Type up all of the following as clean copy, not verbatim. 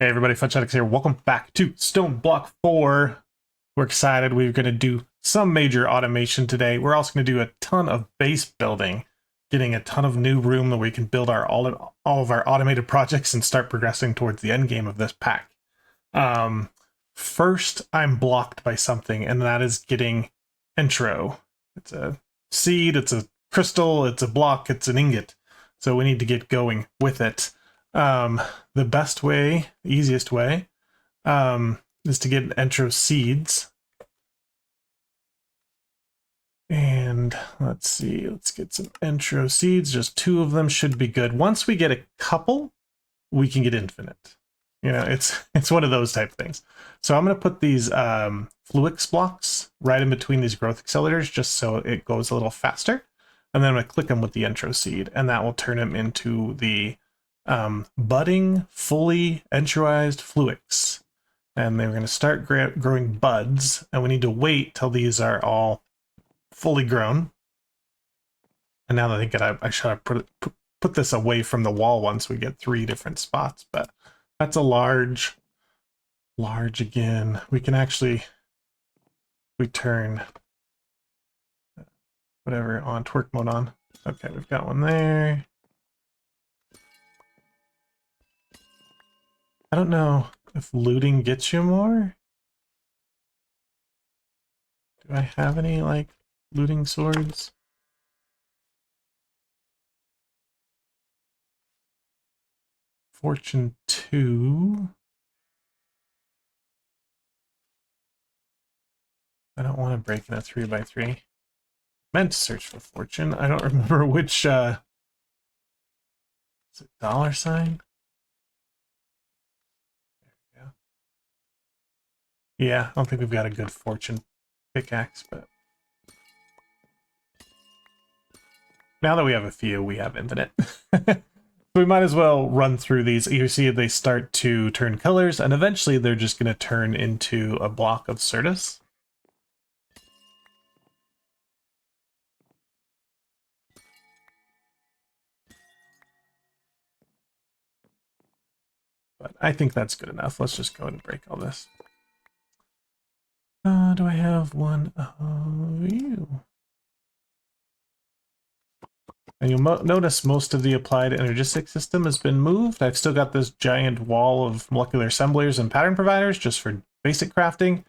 Hey everybody, FunshineX here. Welcome back to Stoneblock 4. We're excited. We're going to do some major automation today. We're also going to do a ton of base building, getting a ton of new room that we can build all of our automated projects and start progressing towards the end game of this pack. First, I'm blocked by something, and that is getting entro. It's a seed, it's a crystal, it's a block, it's an ingot. So we need to get going with it. The best way, the easiest way, is to get entro seeds. And let's see, let's get some entro seeds. Just 2 of them should be good. Once we get a couple, we can get infinite. You know, it's one of those type of things. So I'm going to put these FluidX blocks right in between these growth accelerators just so it goes a little faster. And then I'm going to click them with the entro seed, and that will turn them into the budding, fully entroized FluidX. And they're going to start growing buds, and we need to wait till these are all fully grown. And now that I think I should have put this away from the wall once we get 3 different spots, but that's a large again. We can actually, we turn whatever on, twerk mode on. Okay, we've got one there. I don't know if looting gets you more. Do I have any, like, looting swords? Fortune 2. I don't want to break in a 3x3. Meant to search for fortune. I don't remember which, is it $? Yeah, I don't think we've got a good fortune pickaxe, but now that we have a few, we have infinite. We might as well run through these. You see they start to turn colors, and eventually they're just going to turn into a block of Certus. But I think that's good enough. Let's just go ahead and break all this. Do I have one of you? And you'll notice most of the applied energistic system has been moved. I've still got this giant wall of molecular assemblers and pattern providers just for basic crafting.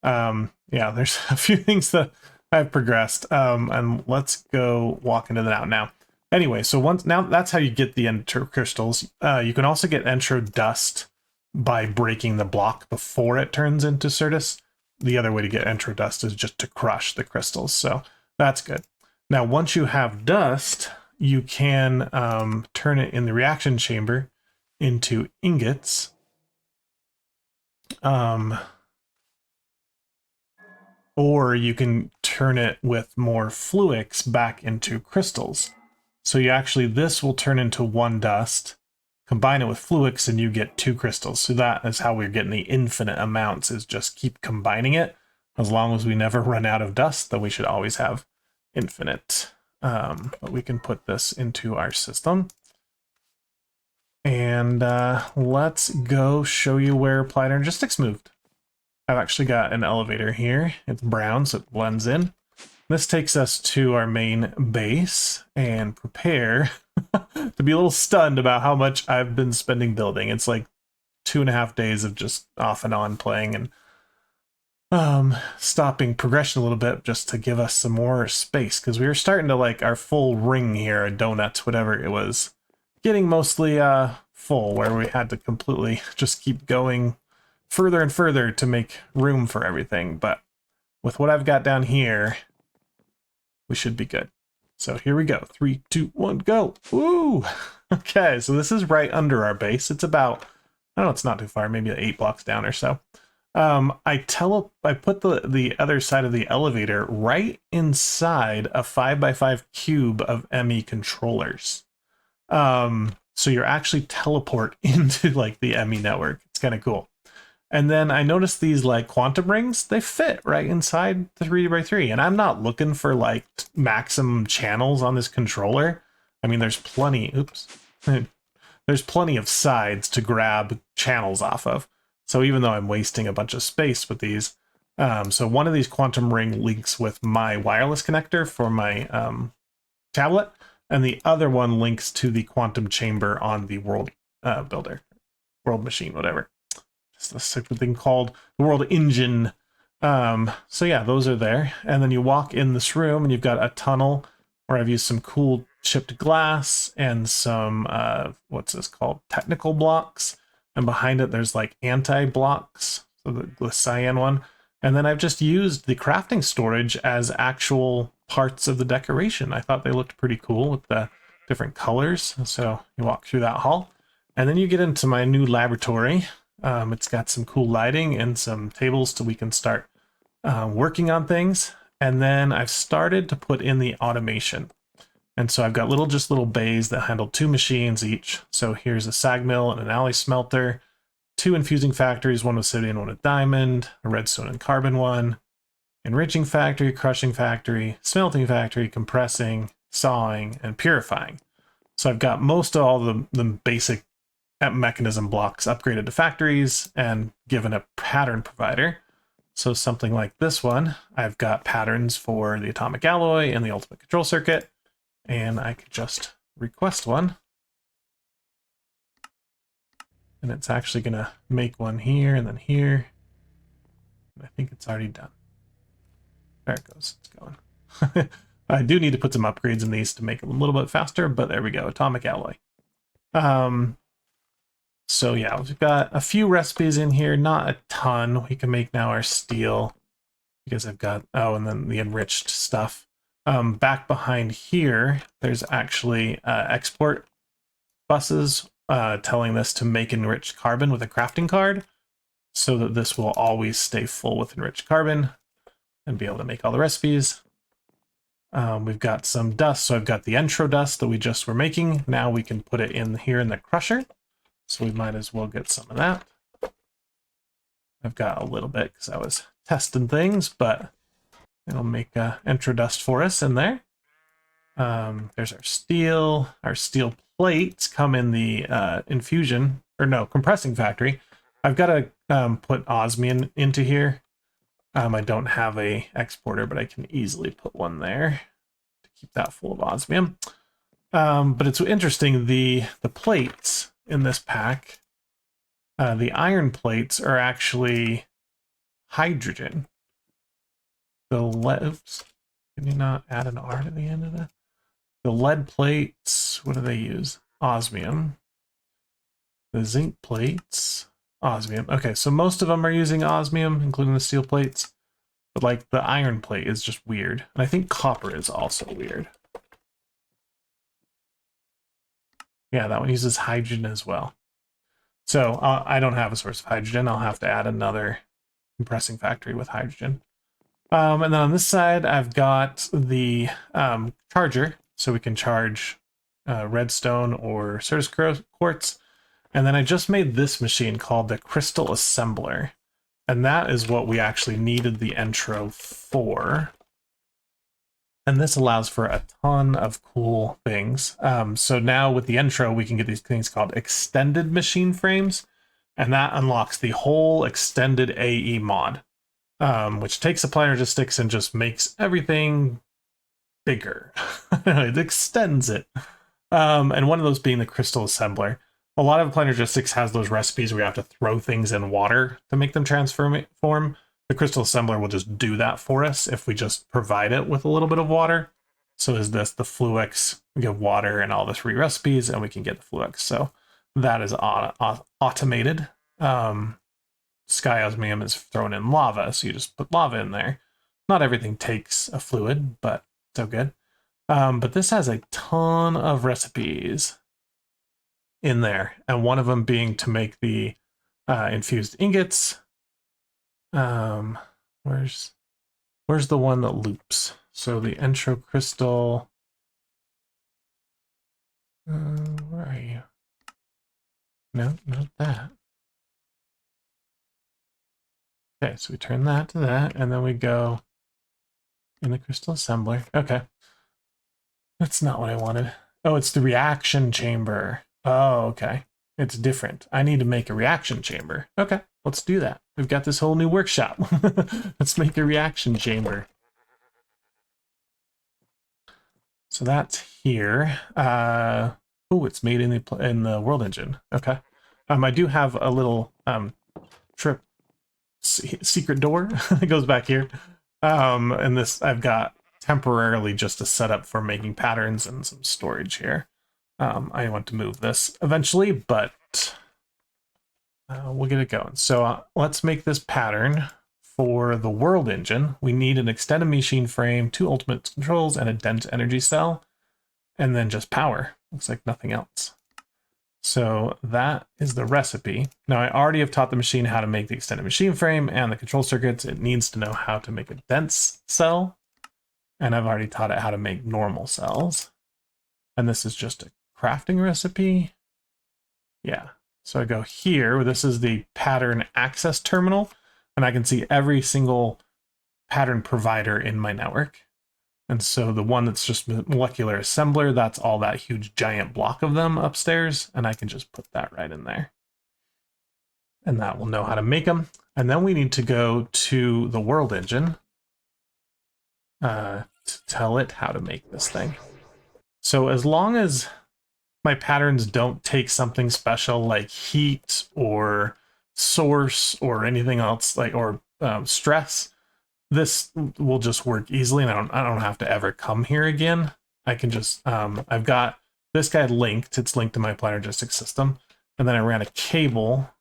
Yeah, there's a few things that I've progressed. And let's go walk into that now. Anyway, so now that's how you get the entro crystals. You can also get entro dust by breaking the block before it turns into Certus. The other way to get entro dust is just to crush the crystals, so that's good. Now, once you have dust, you can turn it in the reaction chamber into ingots. Or you can turn it with more FluidX back into crystals. So you actually, this will turn into 1 dust, combine it with FluidX, and you get 2 crystals. So that is how we're getting the infinite amounts, is just keep combining it. As long as we never run out of dust, then we should always have infinite. But we can put this into our system. And let's go show you where applied energistics moved. I've actually got an elevator here. It's brown, so it blends in. This takes us to our main base, and prepare to be a little stunned about how much I've been spending building. It's like 2.5 days of just off and on playing and stopping progression a little bit just to give us some more space, because we were starting to, like, our full ring here, a donut, whatever it was, getting mostly full, where we had to completely just keep going further and further to make room for everything. But with what I've got down here, we should be good. So here we go. 3, 2, 1, go. Woo! Okay, so this is right under our base. It's about, I don't know, it's not too far, maybe 8 blocks down or so. I put the other side of the elevator right inside a 5x5 cube of ME controllers. So you're actually teleport into, like, the ME network. It's kind of cool. And then I noticed these, like, quantum rings, they fit right inside the 3x3. And I'm not looking for, like, maximum channels on this controller. I mean, there's plenty, oops. There's there's plenty of sides to grab channels off of. So even though I'm wasting a bunch of space with these, so one of these quantum ring links with my wireless connector for my tablet, and the other one links to the quantum chamber on the world builder, world machine, whatever. Just a stupid thing called the world engine. So yeah, those are there. And then you walk in this room and you've got a tunnel where I've used some cool chipped glass and some, what's this called? Technical blocks. And behind it, there's like anti-blocks, so the cyan one. And then I've just used the crafting storage as actual parts of the decoration. I thought they looked pretty cool with the different colors. So you walk through that hall. And then you get into my new laboratory. It's got some cool lighting and some tables so we can start working on things. And then I've started to put in the automation. And so I've got just little bays that handle 2 machines each. So here's a sag mill and an alley smelter, 2 infusing factories, one with obsidian, one with diamond, a redstone and carbon one, enriching factory, crushing factory, smelting factory, compressing, sawing, and purifying. So I've got most of all the basic mechanism blocks upgraded to factories and given a pattern provider. So something like this one, I've got patterns for the atomic alloy and the ultimate control circuit, and I could just request one. And it's actually going to make one here and then here. And I think it's already done. There it goes. It's going. I do need to put some upgrades in these to make it a little bit faster, but there we go. Atomic alloy. So yeah, we've got a few recipes in here, not a ton. We can make now our steel because I've got, oh, and then the enriched stuff. Back behind here, there's actually export buses telling this to make enriched carbon with a crafting card so that this will always stay full with enriched carbon and be able to make all the recipes. We've got some dust, so I've got the entro dust that we just were making. Now we can put it in here in the crusher. So we might as well get some of that. I've got a little bit because I was testing things, but it'll make entro dust for us in there. There's our steel. Our steel plates come in the compressing factory. I've got to put osmium into here. I don't have a exporter, but I can easily put one there to keep that full of osmium. But it's interesting, the plates in this pack, the iron plates are actually hydrogen. The lead, oops, can you not add an R to the end of that? The lead plates, what do they use? Osmium. The zinc plates, osmium. Okay, so most of them are using osmium, including the steel plates. But like the iron plate is just weird. And I think copper is also weird. Yeah, that one uses hydrogen as well. So I don't have a source of hydrogen. I'll have to add another compressing factory with hydrogen. And then on this side, I've got the charger. So we can charge redstone or Certus quartz. And then I just made this machine called the crystal assembler. And that is what we actually needed the entro for. And this allows for a ton of cool things. So now with the entro, we can get these things called extended machine frames. And that unlocks the whole extended AE mod, which takes applied logistics and just makes everything bigger. It extends it. And one of those being the crystal assembler. A lot of applied logistics has those recipes where you have to throw things in water to make them transform. The crystal assembler will just do that for us if we just provide it with a little bit of water. So is this the Fluix? We give water and all the 3 recipes and we can get the Fluix. So that is automated. Sky osmium is thrown in lava, so you just put lava in there. Not everything takes a fluid, but so good. But this has a ton of recipes in there, and one of them being to make the infused ingots. Where's the one that loops? So the entro crystal. Where are you? No, not that. Okay, so we turn that to that, and then we go in the crystal assembler. Okay. That's not what I wanted. Oh, it's the reaction chamber. Oh, okay. It's different. I need to make a reaction chamber. Okay, let's do that. We've got this whole new workshop. Let's make a reaction chamber. So that's here. Oh, it's made in the world engine. Okay. I do have a little trip secret door that goes back here. And this I've got temporarily just a setup for making patterns and some storage here. I want to move this eventually, but we'll get it going. So let's make this pattern for the world engine. We need an extended machine frame, 2 ultimate controls, and a dense energy cell, and then just power. Looks like nothing else. So that is the recipe. Now I already have taught the machine how to make the extended machine frame and the control circuits. It needs to know how to make a dense cell, and I've already taught it how to make normal cells. And this is just a crafting recipe. Yeah. So I go here. This is the pattern access terminal, and I can see every single pattern provider in my network. And so the one that's just molecular assembler, that's all that huge giant block of them upstairs, and I can just put that right in there. And that will know how to make them. And then we need to go to the world engine to tell it how to make this thing. So as long as my patterns don't take something special like heat or source or anything else, like or stress, this will just work easily, and I don't have to ever come here again. I can just I've got this guy linked. It's linked to my Planergistic system, and then I ran a cable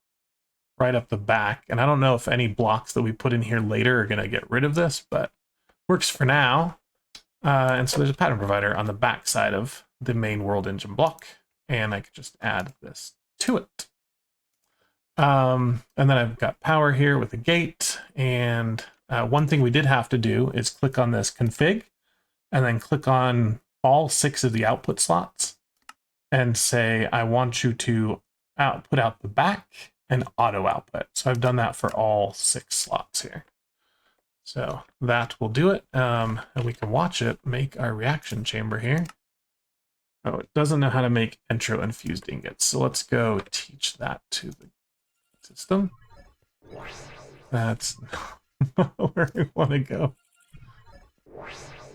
right up the back. And I don't know if any blocks that we put in here later are going to get rid of this, but works for now. And so there's a pattern provider on the back side of the main world engine block, and I could just add this to it. And then I've got power here with a gate, and one thing we did have to do is click on this config, and then click on all 6 of the output slots, and say, I want you to put out the back and auto output. So I've done that for all 6 slots here. So that will do it, and we can watch it make our reaction chamber here. Oh, it doesn't know how to make entro infused ingots, so let's go teach that to the system. That's where we want to go.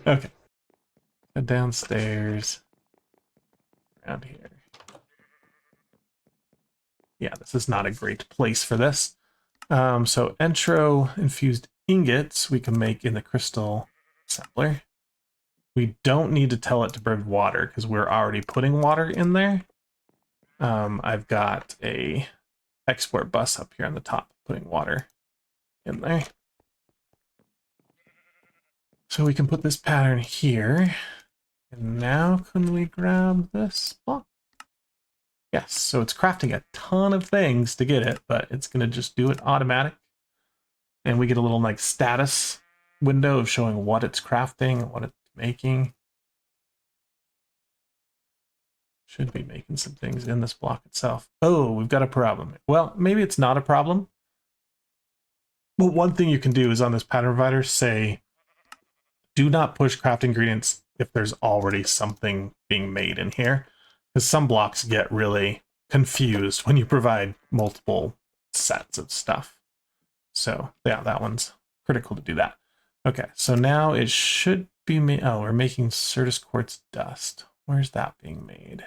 Okay. Go downstairs. Around here. Yeah, this is not a great place for this. So entro infused ingots we can make in the crystal assembler. We don't need to tell it to bring water because we're already putting water in there. I've got a export bus up here on the top putting water in there. So we can put this pattern here. And now can we grab this block? Yes, so it's crafting a ton of things to get it, but it's going to just do it automatic. And we get a little like status window of showing what it's crafting, what it's making. Should be making some things in this block itself. Oh, we've got a problem. Well, maybe it's not a problem. Well, one thing you can do is on this pattern provider say, do not push craft ingredients if there's already something being made in here. Because some blocks get really confused when you provide multiple sets of stuff. So yeah, that one's critical to do that. Okay, so now it should be made. Oh, we're making Certus quartz dust. Where's that being made?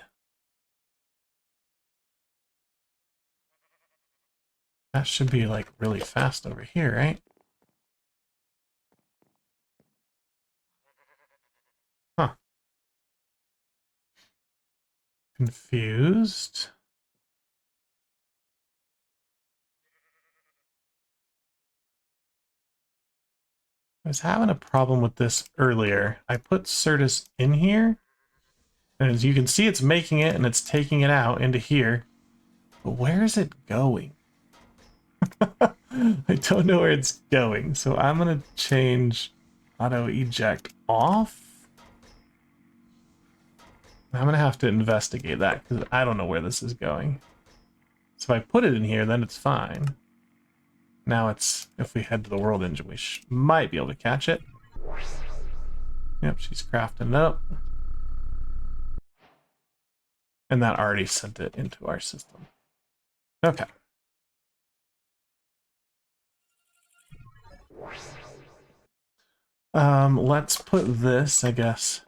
That should be like really fast over here, right? Huh. Confused. I was having a problem with this earlier. I put Certus in here, and as you can see, it's making it and it's taking it out into here. But where is it going? I don't know where it's going, so I'm gonna change auto eject off. I'm gonna have to investigate that because I don't know where this is going. So if I put it in here, then it's fine. Now it's, if we head to the world engine, we might be able to catch it. Yep, she's crafting it up. And that already sent it into our system. Okay. Let's put this, I guess,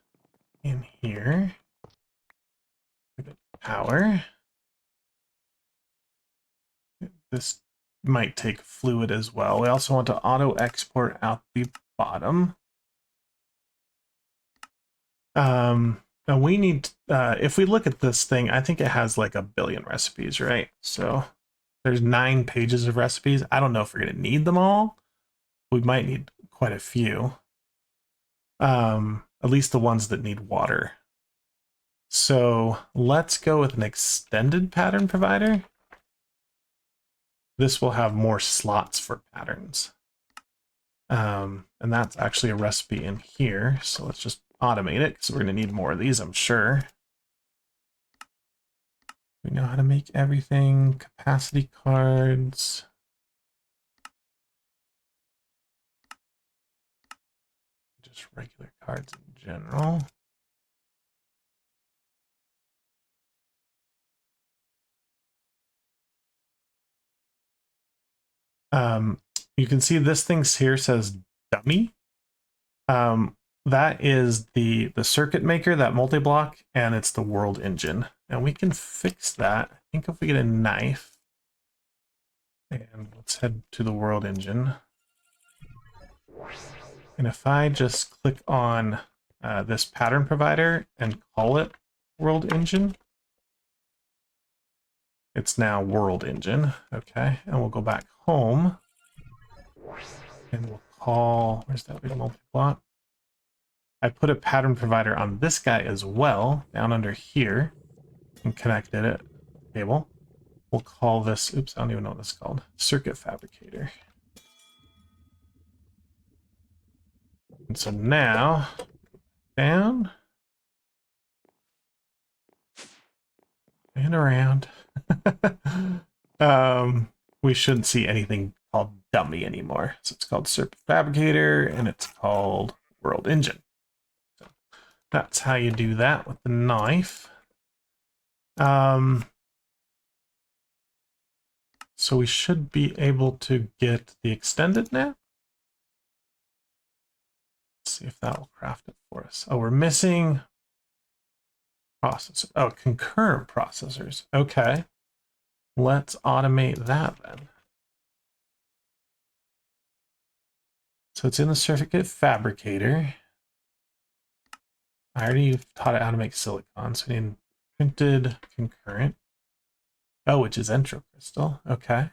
in here. Power. This might take fluid as well. We also want to auto export out the bottom. And we need, if we look at this thing, I think it has like 1 billion recipes, right? So there's 9 pages of recipes. I don't know if we're going to need them all. We might need quite a few. At least the ones that need water. So let's go with an extended pattern provider. This will have more slots for patterns. And that's actually a recipe in here. So let's just automate it because we're going to need more of these, I'm sure. We know how to make everything. Capacity cards. Just regular cards in general. You can see this thing here says dummy. That is the circuit maker, that multi-block, and it's the world engine. And we can fix that. I think if we get a knife, and let's head to the world engine. And if I just click on this pattern provider and call it world engine, it's now world engine. Okay, and we'll go back home and we'll call, where's that big multi-block? I put a pattern provider on this guy as well, down under here, and connected it cable. We'll call this, oops, I don't even know what this is called, circuit fabricator. And so now, down, and around. We shouldn't see anything called dummy anymore. So it's called circuit fabricator, and it's called world engine. So that's how you do that with the knife. So we should be able to get the extended now. Let's see if that will craft it for us. Oh, we're missing processor. Oh, concurrent processors. Okay. Let's automate that then. So it's in the circuit fabricator. I already taught it how to make silicon, so we need printed concurrent. Oh, which is entro crystal. Okay.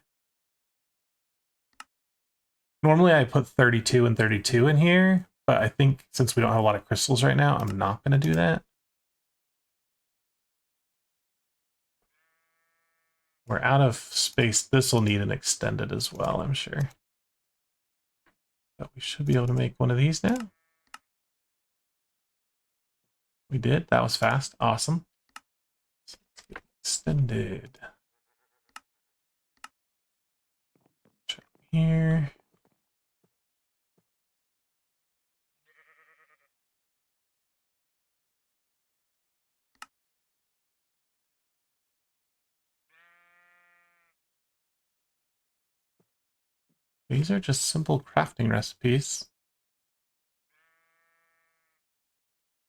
Normally I put 32 and 32 in here, but I think since we don't have a lot of crystals right now, I'm not going to do that. We're out of space. This will need an extended as well, I'm sure. But we should be able to make one of these now. We did. That was fast. Awesome. Extended. Check here. These are just simple crafting recipes.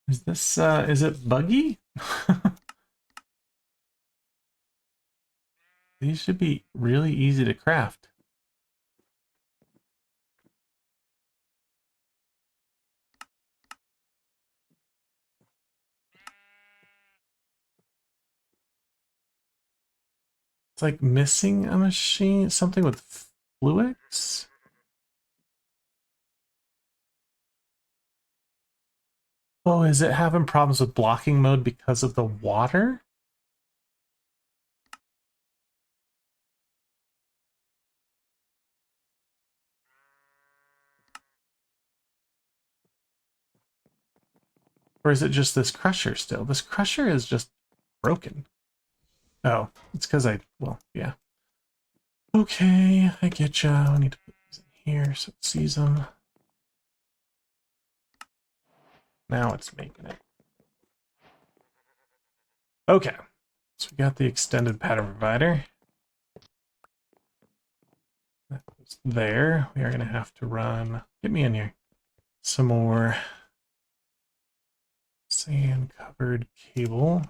Is this, is it buggy? These should be really easy to craft. It's like missing a machine, something with fluids. Oh, is it having problems with blocking mode because of the water? Or is it just this crusher still? This crusher is just broken. Oh, it's because well, yeah. Okay, I get ya. I need to put these in here so it sees them. Now it's making it. Okay, So we got the extended pattern provider. That goes there. We are going to have to run, get me in here, some more sand covered cable.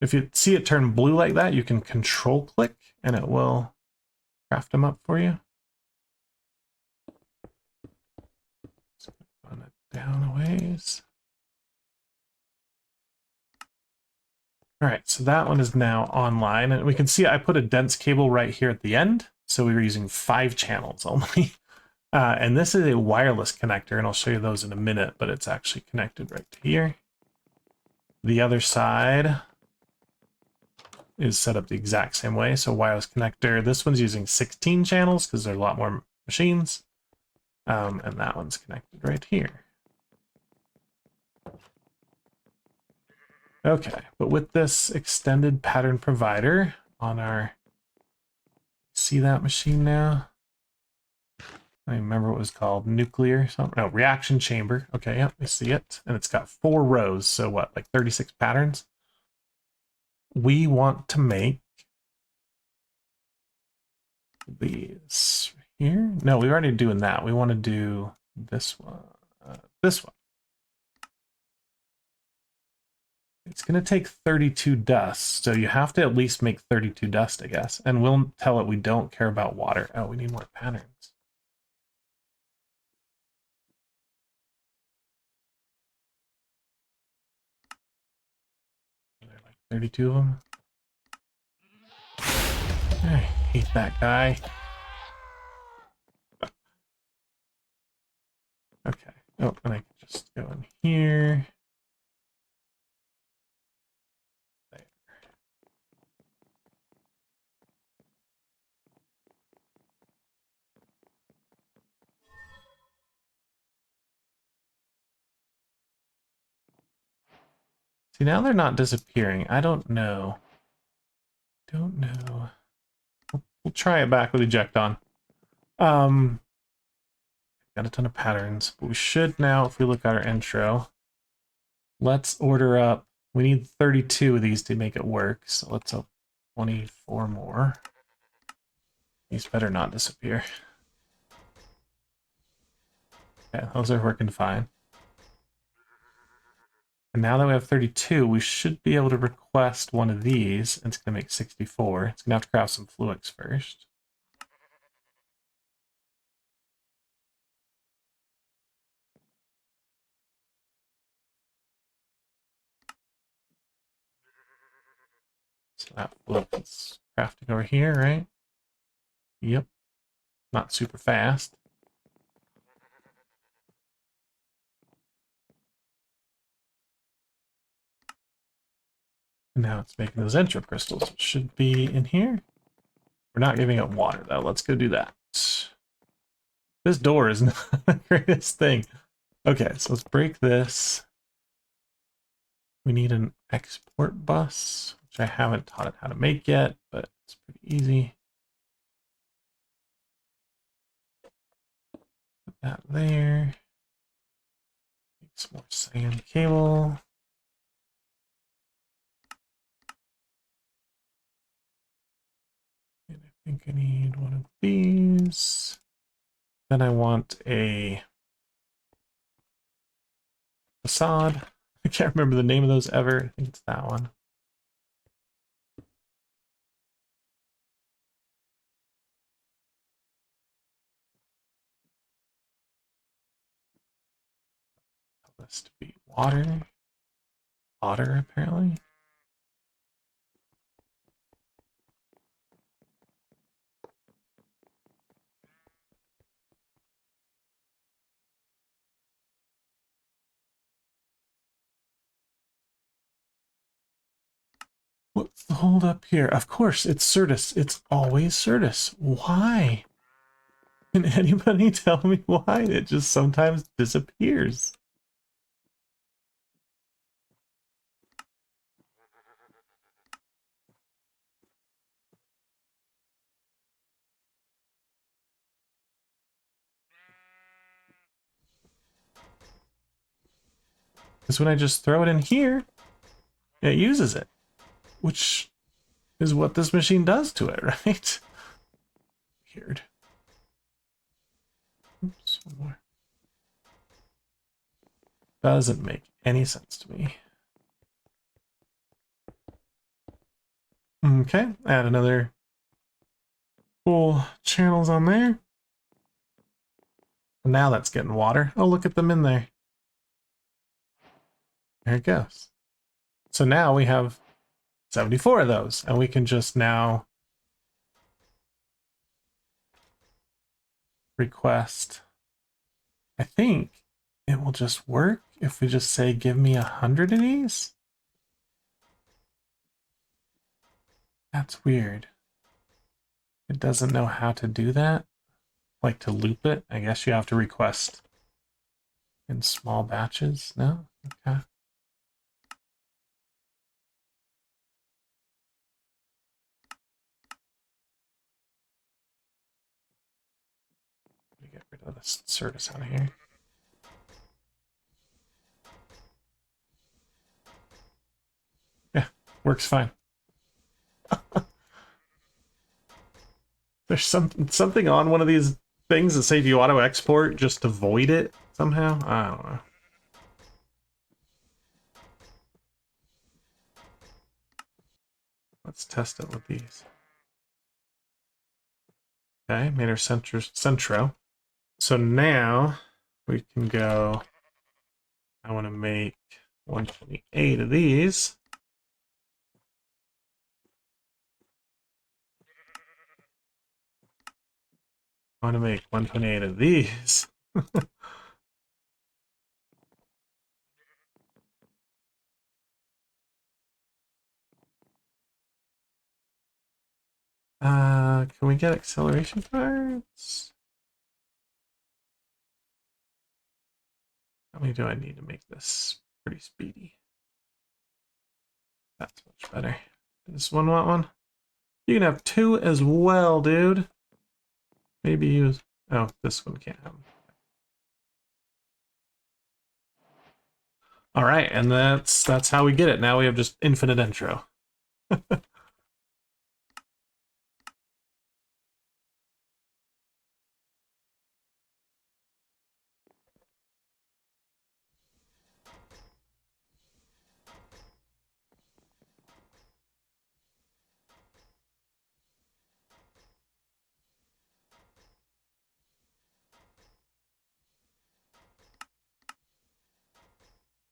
If you see it turn blue like that, you can control click and it will craft them up for you. Let's run it down a ways. All right, so that one is now online, and we can see I put a dense cable right here at the end. So we were using 5 channels only. And this is a wireless connector, and I'll show you those in a minute, but it's actually connected right to here. The other side is set up the exact same way. So wireless connector, this one's using 16 channels because there are a lot more machines. And that one's connected right here. Okay, but with this extended pattern provider on our, see that machine now? I don't remember what it was called, nuclear something. No, reaction chamber. Okay, yep, we see it. And it's got 4 rows, so what, like 36 patterns? We want to make these here. No, we're already doing that. We want to do this one. This one. It's going to take 32 dust, so you have to at least make 32 dust, I guess. And we'll tell it we don't care about water. Oh, we need more patterns. Are there like 32 of them? I hate that guy. Okay. Oh, and I can just go in here. There. See, now they're not disappearing. I don't know. Don't know. We'll try it back with eject on. Got a ton of patterns, but we should now, if we look at our intro, let's order up. We need 32 of these to make it work, so let's up 24 more. These better not disappear. Okay, those are working fine. And now that we have 32, we should be able to request one of these, and it's going to make 64. It's going to have to craft some fluix first. So that fluix is crafting over here, right? Yep. Not super fast. And now it's making those entro crystals, which should be in here. We're not giving it water, though. Let's go do that. This door is not the greatest thing. Okay, so let's break this. We need an export bus, which I haven't taught it how to make yet, but it's pretty easy. Put that there. Make some more sand cable. And I think I need one of these. Then I want a facade. I can't remember the name of those ever. I think it's that one. Tell this to be water. Otter, apparently. What's the hold up here? Of course, it's Certus. It's always Certus. Why? Can anybody tell me why? It just sometimes disappears. Because when I just throw it in here, it uses it, which is what this machine does to it, right? Weird. Oops, one more. Doesn't make any sense to me. Okay, add another cool channels on there. Now that's getting water. Oh, look at them in there. There it goes. So now we have 74 of those, and we can just now request. I think it will just work if we just say, give me 100 of these. That's weird. It doesn't know how to do that. Like to loop it. I guess you have to request in small batches. No? Okay. Let me get rid of this service out of here. Yeah, works fine. There's something on one of these things that say if you auto export just to void it somehow. I don't know. Let's test it with these. Okay, made our centro. So now we can go. I want to make 128 of these. I want to make 128 of these. Can we get acceleration parts? How many do I need to make this pretty speedy? That's much better. Does this one want one? You can have two as well, dude. Maybe use. Oh, this one can't have them. All right, and that's how we get it. Now we have just infinite entro.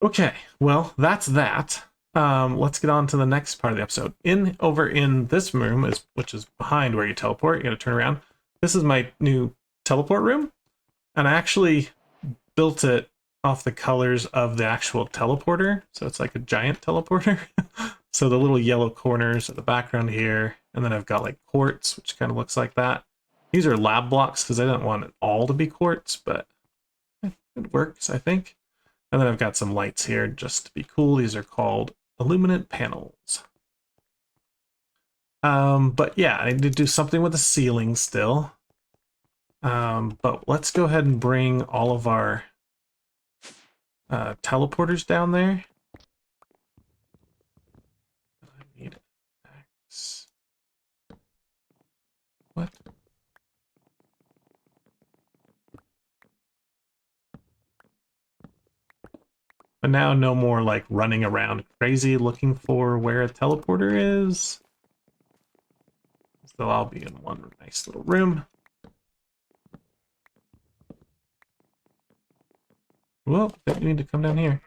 Okay, well, that's that. Let's get on to the next part of the episode. Over in this room, which is behind where you teleport, you gotta turn around. This is my new teleport room, and I actually built it off the colors of the actual teleporter, so it's like a giant teleporter. So the little yellow corners are the background here, and then I've got like quartz, which kind of looks like that. These are lab blocks because I didn't want it all to be quartz, but it works, I think. And then I've got some lights here just to be cool. These are called illuminant panels. But yeah, I need to do something with the ceiling still. But let's go ahead and bring all of our teleporters down there. I need X. What? But now no more like running around crazy looking for where a teleporter is. So I'll be in one nice little room. Well, don't you need to come down here?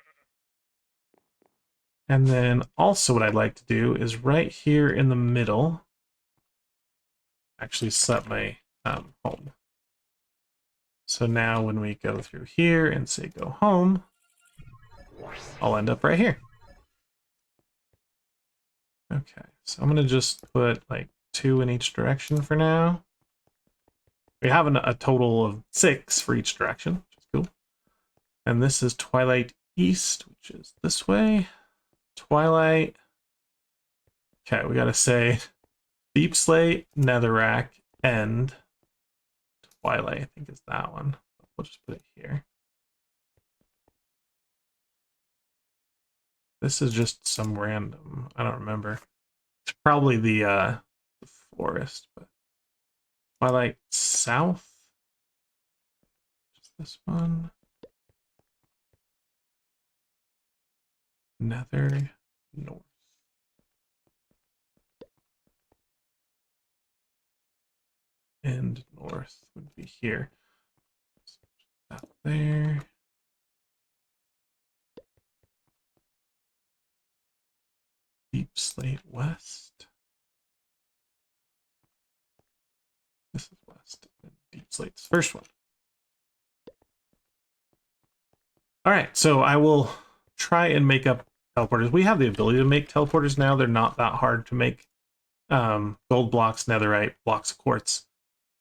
And then also what I'd like to do is right here in the middle, actually set my home. So now when we go through here and say go home, I'll end up right here. Okay, so I'm gonna just put like 2 in each direction for now. We have a total of 6 for each direction, which is cool. And this is Twilight East, which is this way. Twilight. Okay, we gotta say Deep Slate, Netherrack, and Twilight, I think is that one. We'll just put it here. This is just some random. I don't remember. It's probably the forest, but Twilight South. Just this one. Nether North. And north would be here. That there. Deep Slate West. This is west. And Deep Slate's first one. All right, so I will try and make up teleporters. We have the ability to make teleporters now. They're not that hard to make. Gold blocks, netherite, blocks of quartz,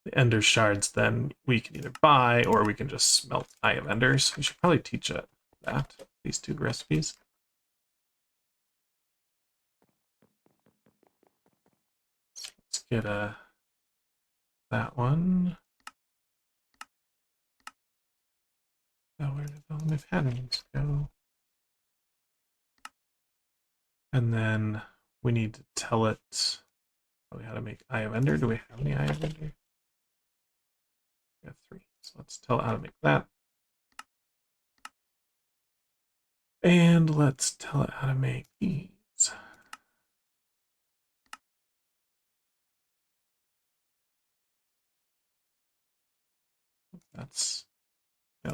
the ender shards, then we can either buy or we can just smelt Eye of Enders. We should probably teach these two recipes. Let's get that one. Oh, where did all my patterns go? And then we need to tell it how to make Eye of Ender. Do we have any Eye of Ender? We have 3. So let's tell it how to make that. And let's tell it how to make these.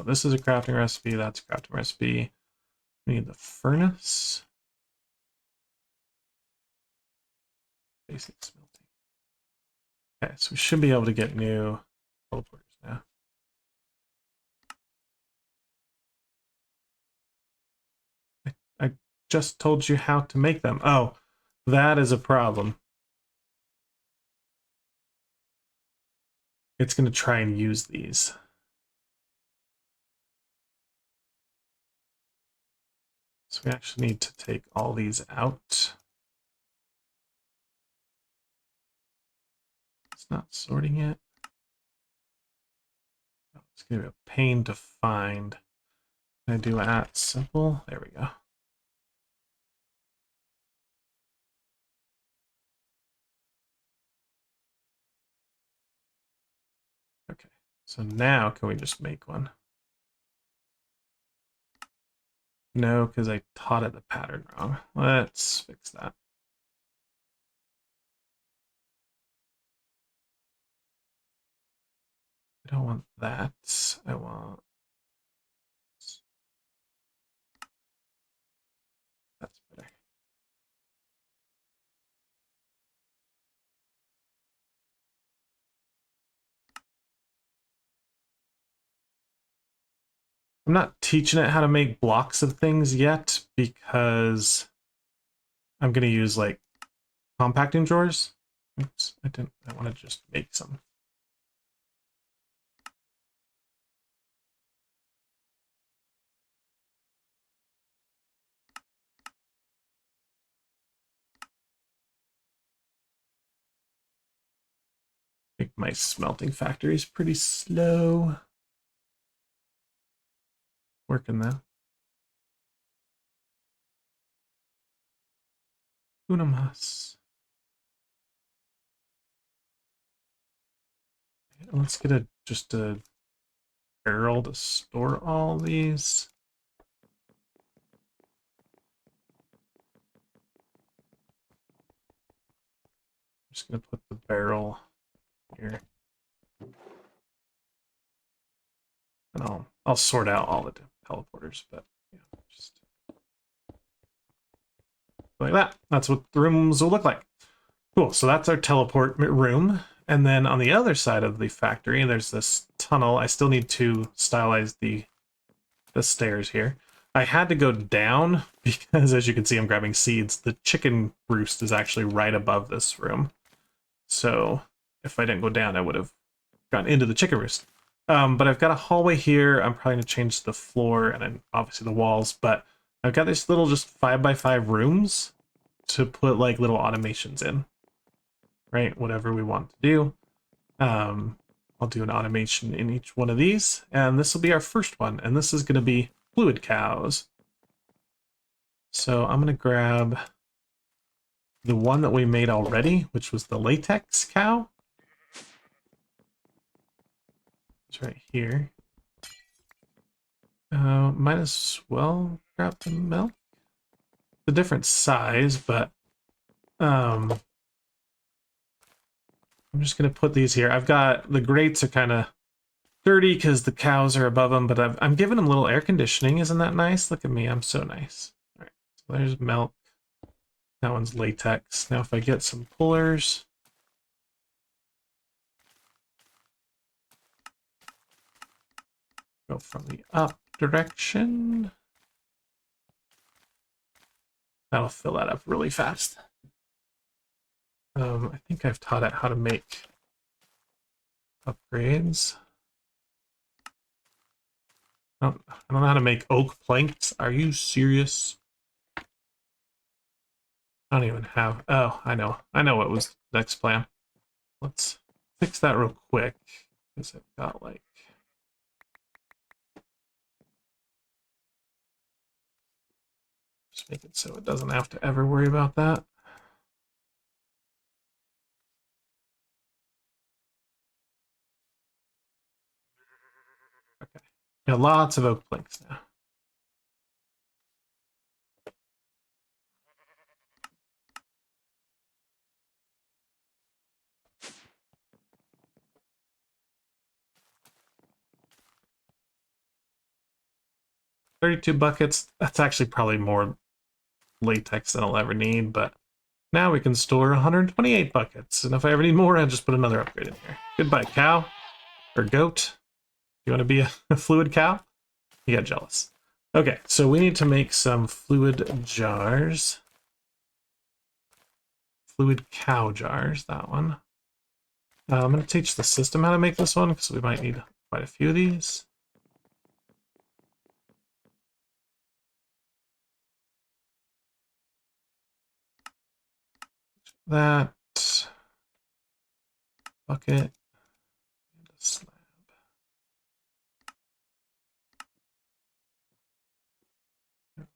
This is a crafting recipe. That's a crafting recipe. We need the furnace. Basic smelting. Okay, so we should be able to get new teleporters now. I just told you how to make them. Oh, that is a problem. It's going to try and use these. So we actually need to take all these out. It's not sorting yet. Oh, it's going to be a pain to find. Can I do at simple? There we go. Okay, so now can we just make one? No, because I taught it the pattern wrong. Let's fix that. I don't want that. I want... That's better. I'm not teaching it how to make blocks of things yet because I'm going to use like compacting drawers. Oops, I want to just make some. I think my smelting factory is pretty slow. Working though. Una mas. Let's get just a barrel to store all these. I'm just gonna put the barrel here. And I'll sort out all the teleporters, but yeah, just like that. That's what the rooms will look like. Cool, so that's our teleport room. And then on the other side of the factory, there's this tunnel. I still need to stylize the stairs here. I had to go down because, as you can see, I'm grabbing seeds. The chicken roost is actually right above this room. So if I didn't go down, I would have gone into the chicken roost. But I've got a hallway here. I'm probably going to change the floor and then obviously the walls. But I've got these little just 5x5 rooms to put like little automations in. Right? Whatever we want to do. I'll do an automation in each one of these. And this will be our first one. And this is going to be fluid cows. So I'm gonna grab the one that we made already, which was the latex cow. It's right here. Might as well grab the milk. It's a different size, but I'm just gonna put these here. I've got the grates are kind of dirty because the cows are above them, but I'm giving them a little air conditioning. Isn't that nice? Look at me, I'm so nice. All right, so there's milk. That one's latex. Now if I get some pullers, go from the up direction. That'll fill that up really fast. I think I've taught it how to make upgrades. I don't know how to make oak planks. Are you serious? I don't even have... Oh, I know. I know what was the next plan. Let's fix that real quick. Because I've got, like... Just make it so it doesn't have to ever worry about that. Okay. Got lots of oak planks now. $32 buckets. That's actually probably more latex than I'll ever need, but now we can store 128 buckets. And if I ever need more, I'll just put another upgrade in here. Goodbye, cow. Or goat. You want to be a fluid cow? You got jealous. Okay, so we need to make some fluid jars. Fluid cow jars, that one. I'm going to teach the system how to make this one because we might need quite a few of these. That bucket and a slab.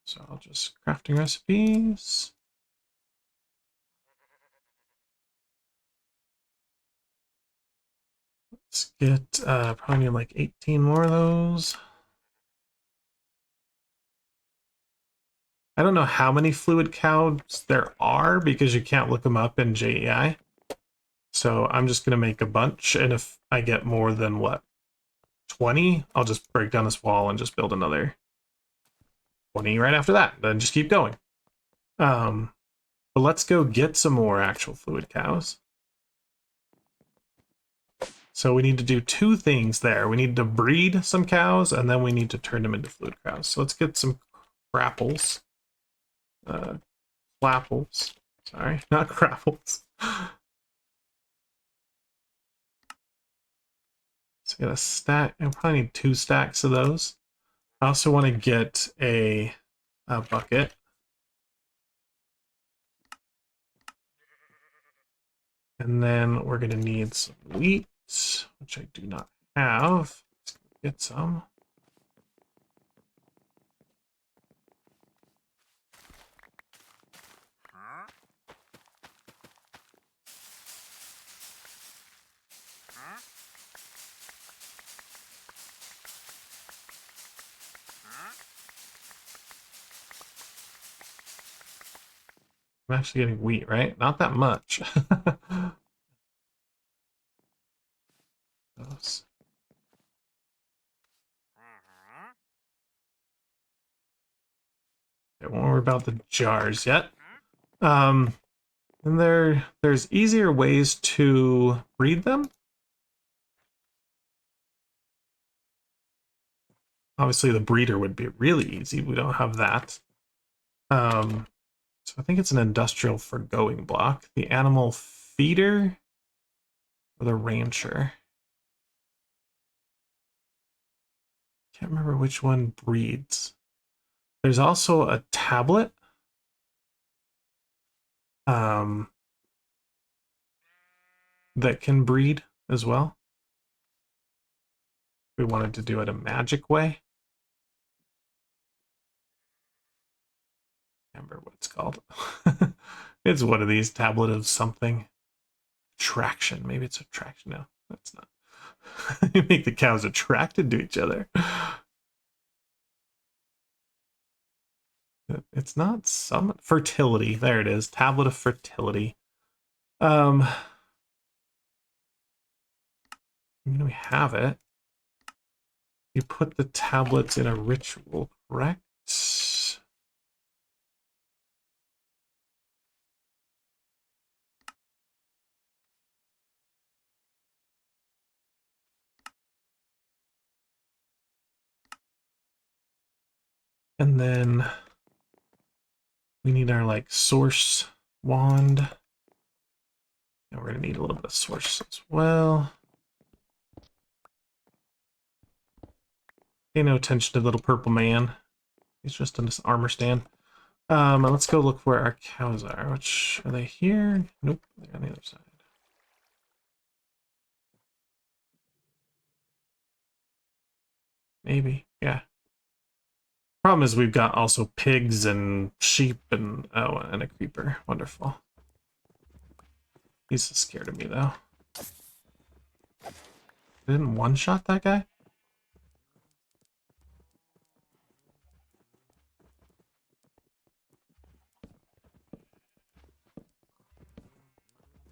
So I'll just crafting recipes. Let's get probably need like 18 more of those. I don't know how many fluid cows there are because you can't look them up in JEI. So I'm just going to make a bunch, and if I get more than, what, 20, I'll just break down this wall and just build another 20 right after that. Then just keep going. But let's go get some more actual fluid cows. So we need to do two things there. We need to breed some cows, and then we need to turn them into fluid cows. So let's get some crapples. Clapples. Sorry, not crapples. So get a stack. I probably need 2 stacks of those. I also want to get a bucket. And then we're going to need some wheat, which I do not have. Let's get some. I'm actually getting wheat, right? Not that much. Those. Okay, won't worry about the jars yet. And there's easier ways to breed them. Obviously, the breeder would be really easy. We don't have that. So I think it's an industrial forgoing block. The animal feeder or the rancher. Can't remember which one breeds. There's also a tablet. That can breed as well. We wanted to do it a magic way. remember what it's called. It's one of these, tablet of something. Attraction. Maybe it's attraction. No, that's not. You make the cows attracted to each other. It's not some fertility. There it is. Tablet of fertility. We have it. You put the tablets in a ritual, correct? And then we need our like source wand. And we're gonna need a little bit of source as well. Pay no attention to the little purple man. He's just in this armor stand. Let's go look where our cows are. Which are they here? Nope, they're on the other side. Maybe, yeah. Problem is we've got also pigs and sheep and and a creeper. Wonderful. He's scared of me though. Didn't one-shot that guy?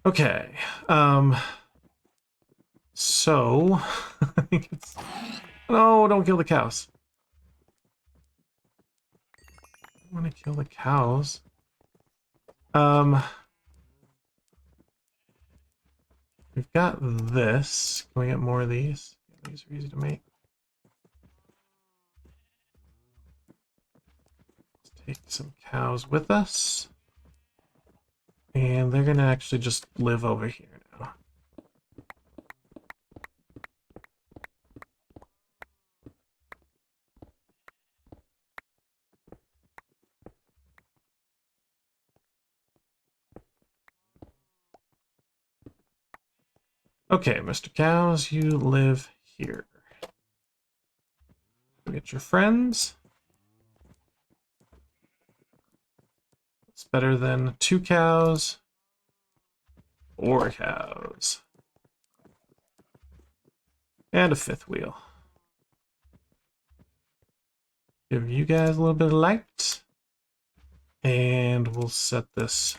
Okay. So I think it's... No, don't kill the cows. I want to kill the cows. We've got this. Can we get more of these? These are easy to make. Let's take some cows with us. And they're gonna actually just live over here now. Okay, Mr. Cows, you live here. Get your friends. It's better than 2 cows. 4 cows. And a 5th wheel. Give you guys a little bit of light. And we'll set this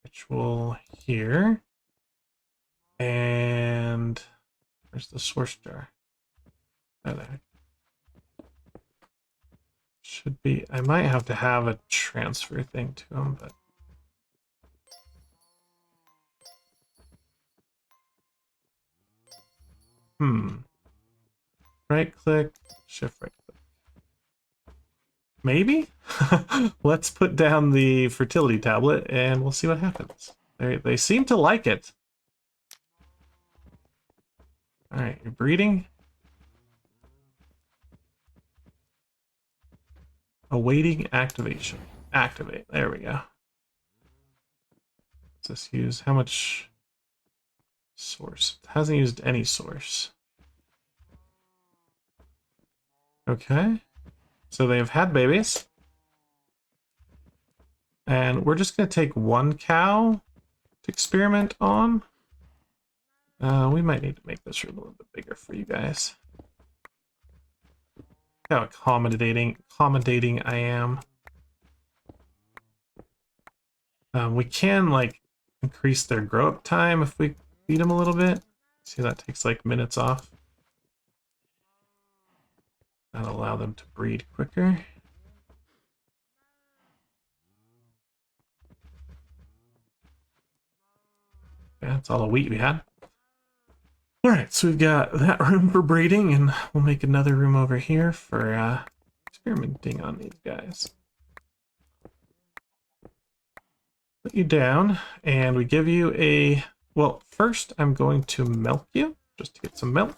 ritual here. And where's the source jar? Oh, there. Should be. I might have to have a transfer thing to him, but right click, shift right click. Maybe? Let's put down the fertility tablet and we'll see what happens. They seem to like it. Alright, you're breeding. Awaiting activation. Activate. There we go. Let's just use how much source? It hasn't used any source. Okay. So they have had babies. And we're just going to take 1 cow to experiment on. We might need to make this room a little bit bigger for you guys. How accommodating I am. We can like increase their grow up time if we feed them a little bit. See, that takes like minutes off. That'll allow them to breed quicker. Yeah, that's all the wheat we had. Alright, so we've got that room for breeding, and we'll make another room over here for experimenting on these guys. Put you down, and we give you a... Well, first I'm going to milk you, just to get some milk,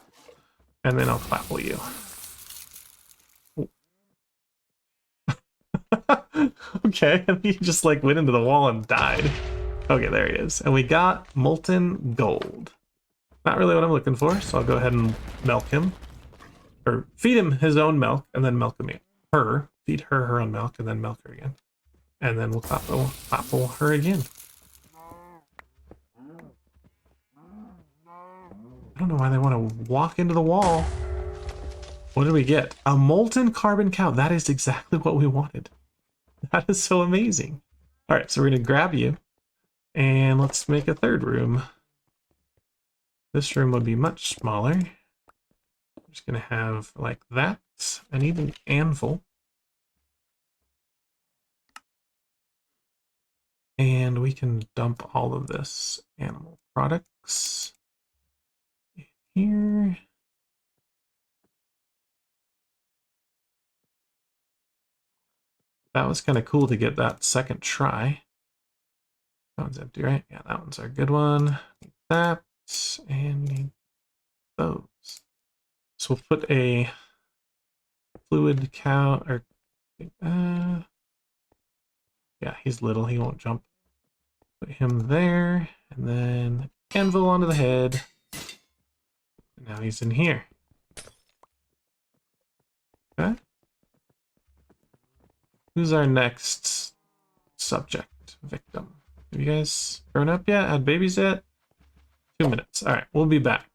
and then I'll clapple you. Okay, and he just like went into the wall and died. Okay, there he is. And we got molten gold. Not really what I'm looking for, so I'll go ahead and milk him. Or feed him his own milk, and then milk him her. Feed her her own milk, and then milk her again. And then we'll topple her again. I don't know why they want to walk into the wall. What did we get? A molten carbon cow. That is exactly what we wanted. That is so amazing. All right, so we're going to grab you. And let's make a third room. This room would be much smaller. I'm just going to have like that. I need an anvil. And we can dump all of this animal products in here. That was kind of cool to get that second try. That one's empty, right? Yeah, that one's our good one. Need that, and need those. So we'll put a fluid cow, or yeah, he's little, he won't jump. Put him there, and then anvil onto the head. And now he's in here. Okay. Who's our next subject, victim? Have you guys grown up yet? Had babies yet? 2 minutes. All right, we'll be back.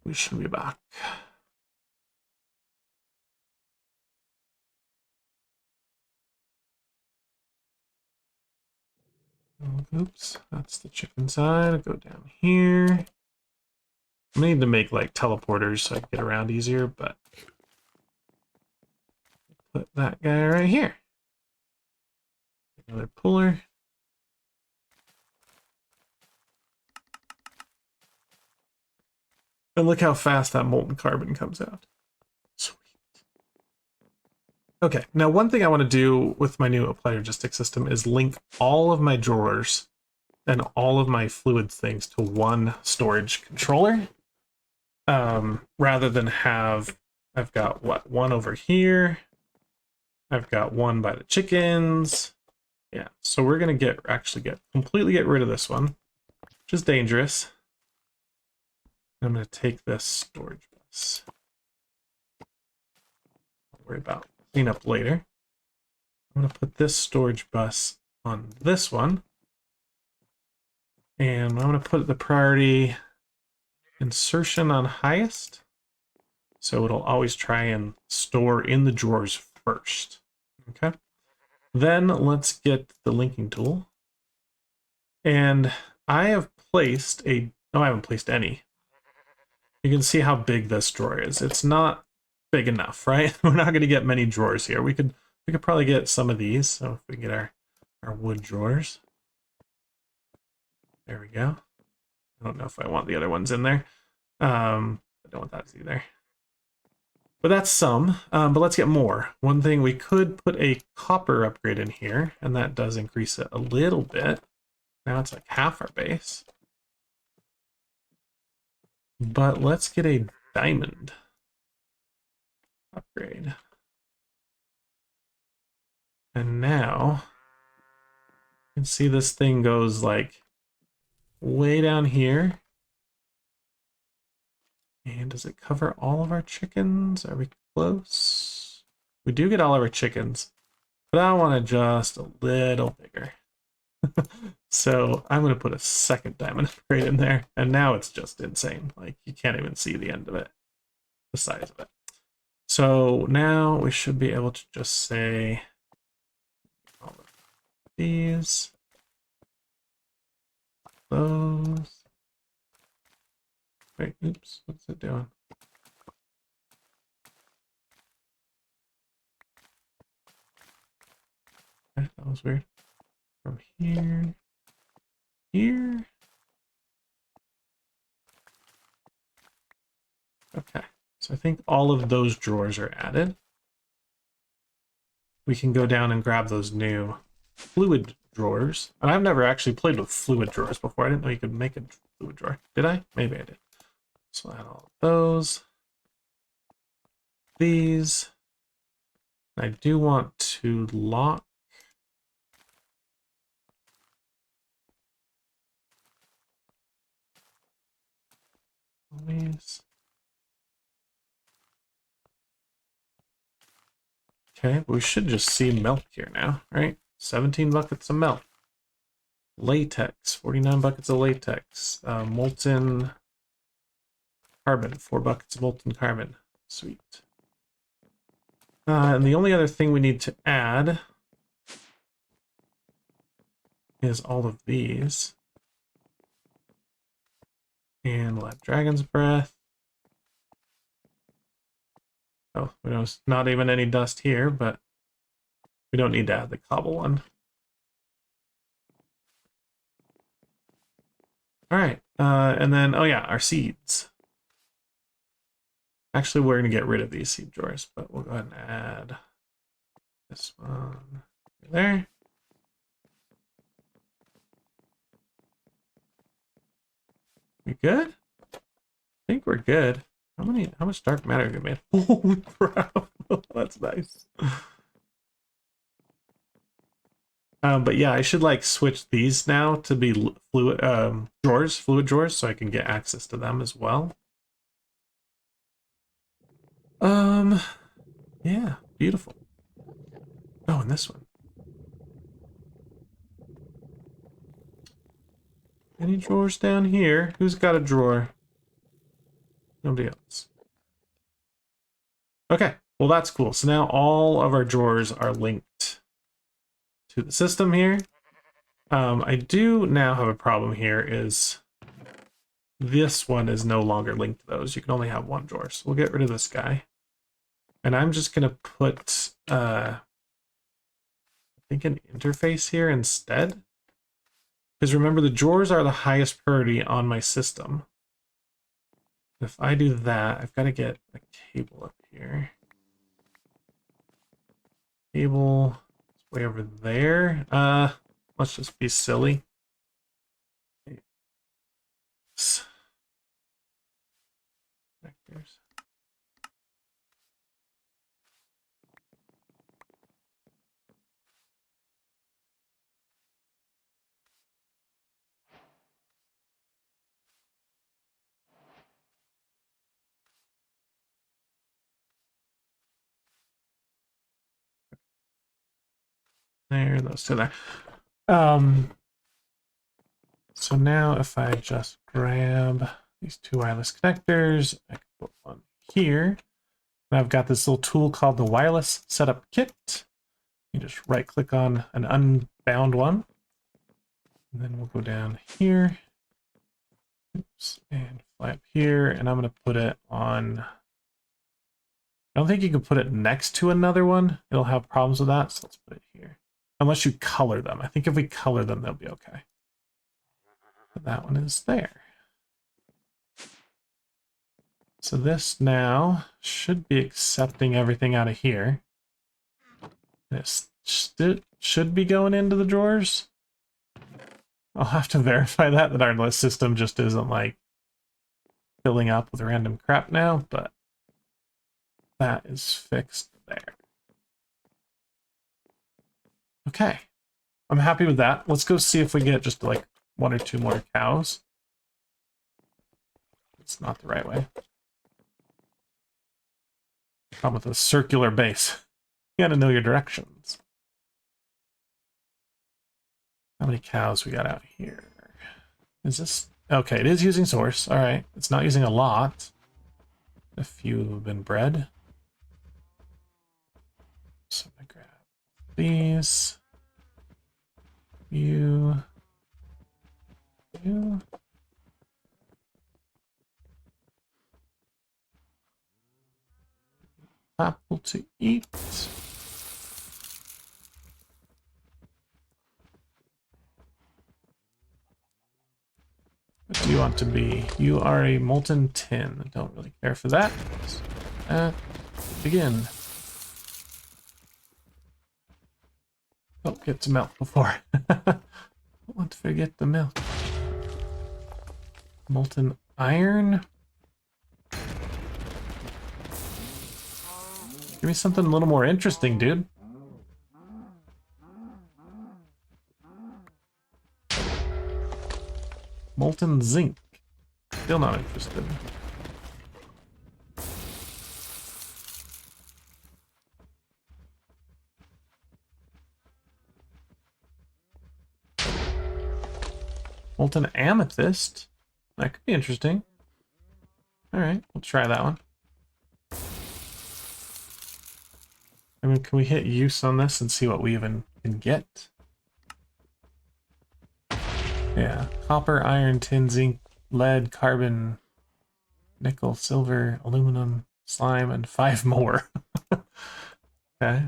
We should be back. Oops, that's the chicken side. I'll go down here. I need to make like teleporters so I can get around easier, but put that guy right here. Another puller. And look how fast that molten carbon comes out. Sweet. Okay, now one thing I want to do with my new apply logistic system is link all of my drawers and all of my fluid things to one storage controller. Rather than have, I've got what, one over here. I've got one by the chickens. Yeah, so we're gonna completely get rid of this one, which is dangerous. I'm gonna take this storage bus. Don't worry about cleanup later. I'm gonna put this storage bus on this one. And I'm gonna put the priority insertion on highest. So it'll always try and store in the drawers first. Okay. Then let's get the linking tool. And I have placed I haven't placed any. You can see how big this drawer is. It's not big enough, right? We're not going to get many drawers here. We could probably get some of these. So if we get our wood drawers. There we go. I don't know if I want the other ones in there. I don't want that either. But that's some. But let's get more. One thing, we could put a copper upgrade in here, and that does increase it a little bit. Now it's like half our base. But let's get a diamond upgrade. And now you can see this thing goes like way down here. And does it cover all of our chickens? Are we close? We do get all of our chickens, but I want to just a little bigger. So I'm going to put a second diamond upgrade in there. And now it's just insane. Like you can't even see the end of it, the size of it. So now we should be able to just say all of these, those. Wait, oops, what's it doing? Okay, that was weird. From here, here. Okay, so I think all of those drawers are added. We can go down and grab those new fluid drawers. And I've never actually played with fluid drawers before. I didn't know you could make a fluid drawer. Did I? Maybe I did. So add all of those. These. I do want to lock these. Okay, we should just see milk here now, right? 17 buckets of melt. Latex, 49 buckets of latex. Molten carbon, 4 buckets of molten carbon. Sweet. And the only other thing we need to add is all of these. And we'll add dragon's breath. Oh, there's not even any dust here, but we don't need to add the cobble one. All right, and then, oh yeah, our seeds. Actually, we're going to get rid of these seed drawers, but we'll go ahead and add this one there. We good? I think we're good. How much dark matter have you made? Holy crap. That's nice. But yeah, I should like switch these now to be fluid drawers, so I can get access to them as well. Yeah, beautiful. Oh, and this one. Any drawers down here? Who's got a drawer? Nobody else. Okay, well that's cool. So now all of our drawers are linked to the system here. I do now have a problem here is this one is no longer linked to those. You can only have one drawer. So we'll get rid of this guy. And I'm just going to put, I think an interface here instead. Because remember, the drawers are the highest priority on my system. If I do that, I've got to get a cable up here. Cable is way over there. Let's just be silly. Connectors. There, those two there. So now if I just grab these two wireless connectors, I can put one here. And I've got this little tool called the Wireless Setup Kit. You just right click on an unbound one. And then we'll go down here. Oops, and fly up here. And I'm going to put it on... I don't think you can put it next to another one. It'll have problems with that, so let's put it here. Unless you color them. I think if we color them, they'll be okay. But that one is there. So this now should be accepting everything out of here. This should be going into the drawers. I'll have to verify that our system just isn't like filling up with random crap now, but that is fixed there. Okay, I'm happy with that. Let's go see if we get just like 1 or 2 more cows. It's not the right way. Come with a circular base. You gotta know your directions. How many cows we got out here? Is this... Okay, it is using source. All right, it's not using a lot. A few have been bred. So I'm gonna grab these. You. Apple to eat. What do you want to be? You are a molten tin. I don't really care for that. Begin. Oh, get to melt before. Don't want to forget the milk. Molten iron. Give me something a little more interesting, dude. Molten zinc. Still not interested. Molten amethyst. That could be interesting. All right, we'll try that one. I mean, can we hit use on this and see what we even can get? Yeah, copper, iron, tin, zinc, lead, carbon, nickel, silver, aluminum, slime, and 5 more. Okay.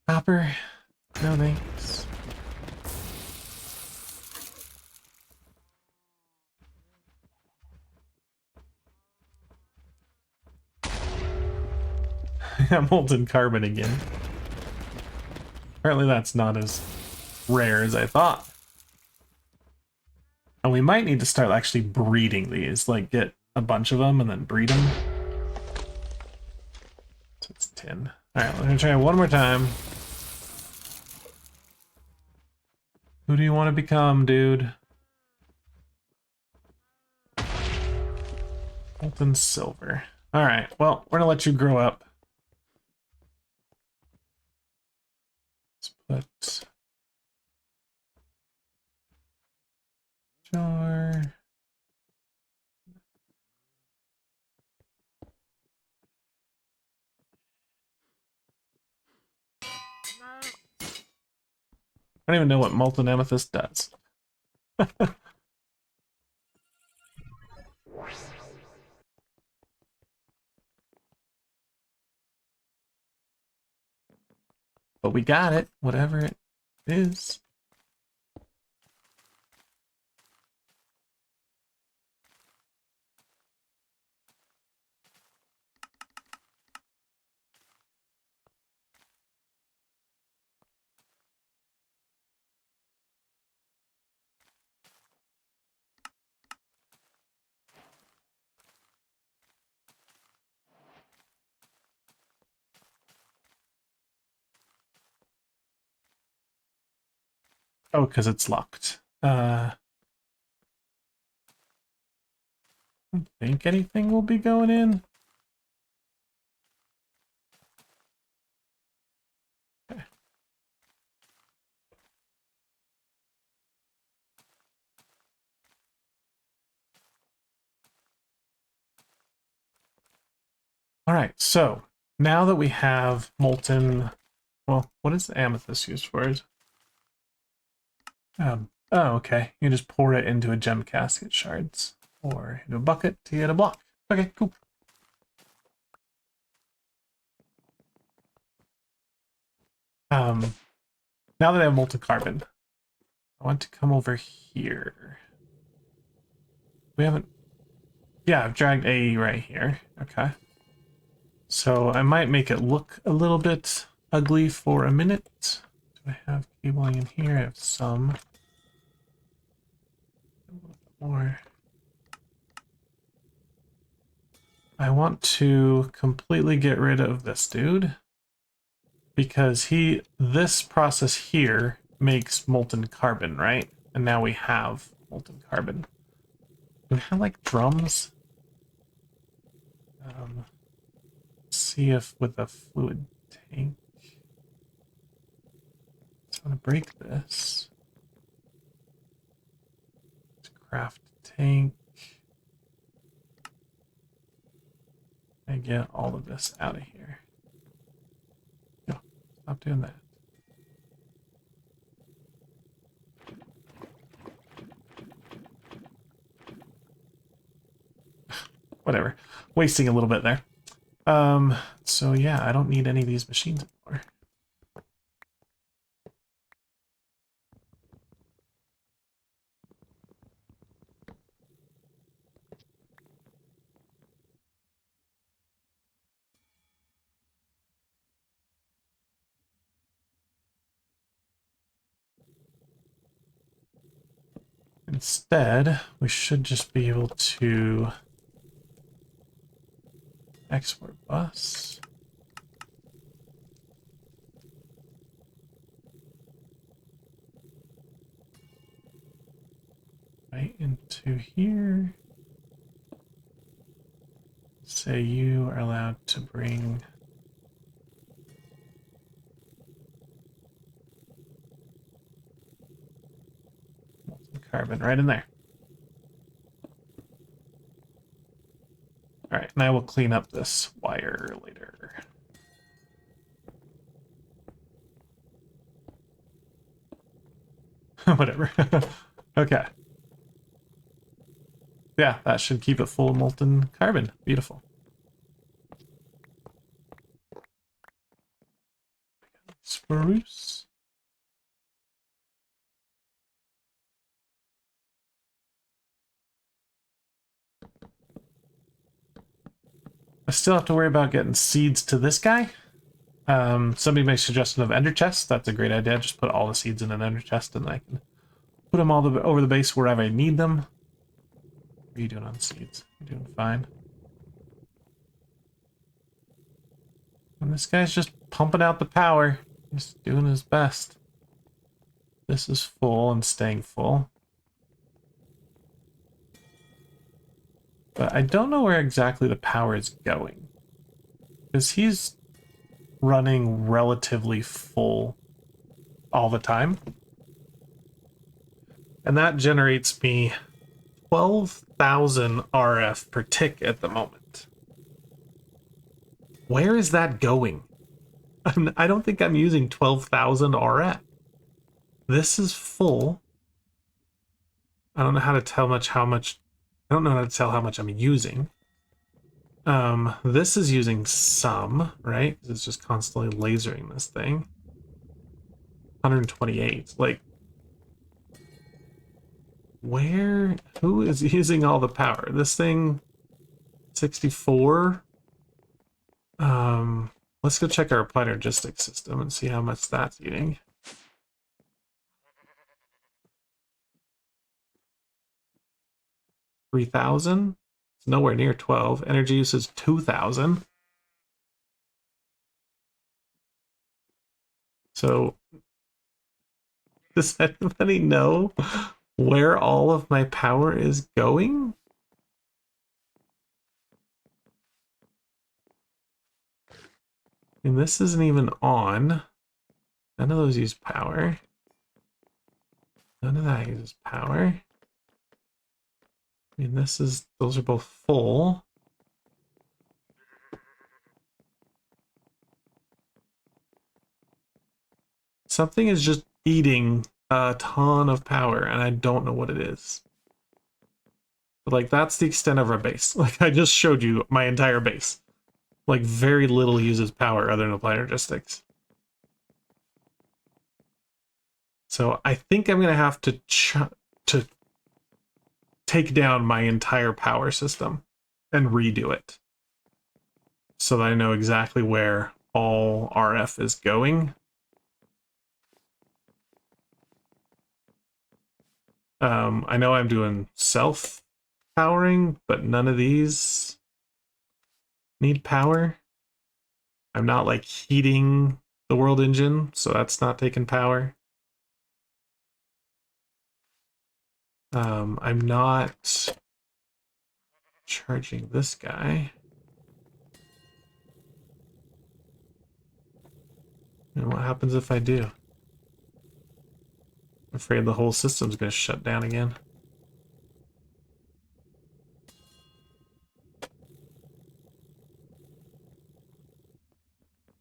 Copper, no thanks. Molten carbon again. Apparently that's not as rare as I thought. And we might need to start actually breeding these, like get a bunch of them and then breed them. So it's 10. Alright, we're gonna try one more time. Who do you want to become, dude? Molten silver. Alright, well, we're gonna let you grow up. Let's put jar. I don't even know what molten amethyst does. But we got it, whatever it is. Oh, because it's locked. I don't think anything will be going in. Okay. All right, so now that we have molten, well, what is the amethyst used for? Oh, okay. You just pour it into a gem casket shards or into a bucket to get a block. Okay, cool. Now that I have molten carbon, I want to come over here. We haven't, yeah, I've dragged A right here. Okay. So I might make it look a little bit ugly for a minute. Do I have cabling in here? I have some. A little bit more. I want to completely get rid of this dude because this process here makes molten carbon, right? And now we have molten carbon. Do we have like drums? See if with a fluid tank. So I'm gonna break this. Let's craft a tank. And get all of this out of here. No, stop doing that. Whatever. Wasting a little bit there. So yeah, I don't need any of these machines anymore. Instead, we should just be able to export bus. Right into here. Say you are allowed to bring molten carbon right in there. All right, and I will clean up this wire later. Whatever. Okay. Yeah, that should keep it full of molten carbon. Beautiful. Spruce. I still have to worry about getting seeds to this guy. Somebody made a suggestion of ender chests. That's a great idea. Just put all the seeds in an ender chest and I can put them all over the base wherever I need them. What are you doing on seeds? You're doing fine. And this guy's just pumping out the power. He's doing his best. This is full and staying full. But I don't know where exactly the power is going. Because he's running relatively full all the time. And that generates me 12,000 RF per tick at the moment. Where is that going? I don't think I'm using 12,000 RF. This is full. I don't know how to tell how much. I don't know how to tell how much I'm using. This is using some, right? It's just constantly lasering this thing. 128. Like, who is using all the power? This thing, 64. Let's go check our applied logistics system and see how much that's eating. $3,000. It's nowhere near 12. Energy use is 2,000. So, does anybody know where all of my power is going? And this isn't even on. None of those use power. None of that uses power. I mean, those are both full. Something is just eating a ton of power, and I don't know what it is. But, like, that's the extent of our base. Like, I just showed you my entire base. Like, very little uses power other than applied logistics. So I think I'm going to have to take down my entire power system and redo it so that I know exactly where all RF is going. I know I'm doing self-powering, but none of these need power. I'm not, like, heating the world engine, so that's not taking power. I'm not charging this guy. And what happens if I do? I'm afraid the whole system's going to shut down again.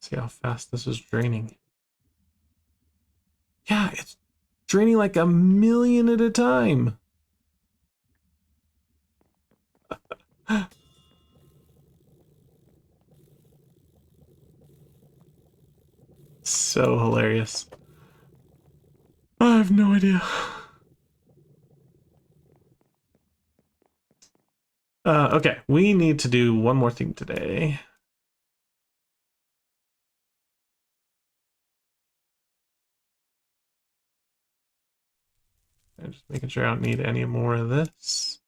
See how fast this is draining. Yeah, it's draining like 1,000,000 at a time. So hilarious. I have no idea. Okay, we need to do one more thing today. I'm just making sure I don't need any more of this.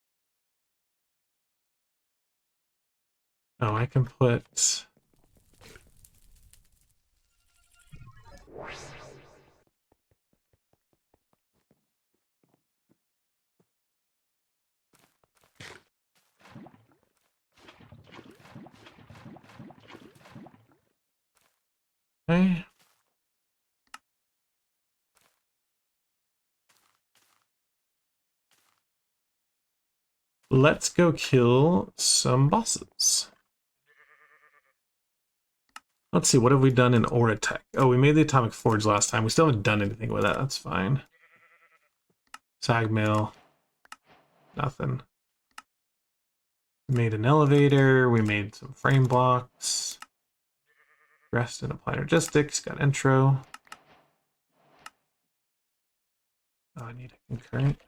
Oh, I can put... Okay. let's go kill some bosses. Let's see, what have we done in Aura Tech? Oh, we made the Atomic Forge last time. We still haven't done anything with that. That's fine. Sag Mill. Nothing. We made an elevator. We made some frame blocks. Rest and apply logistics. Got entro. Oh, I need a concurrent.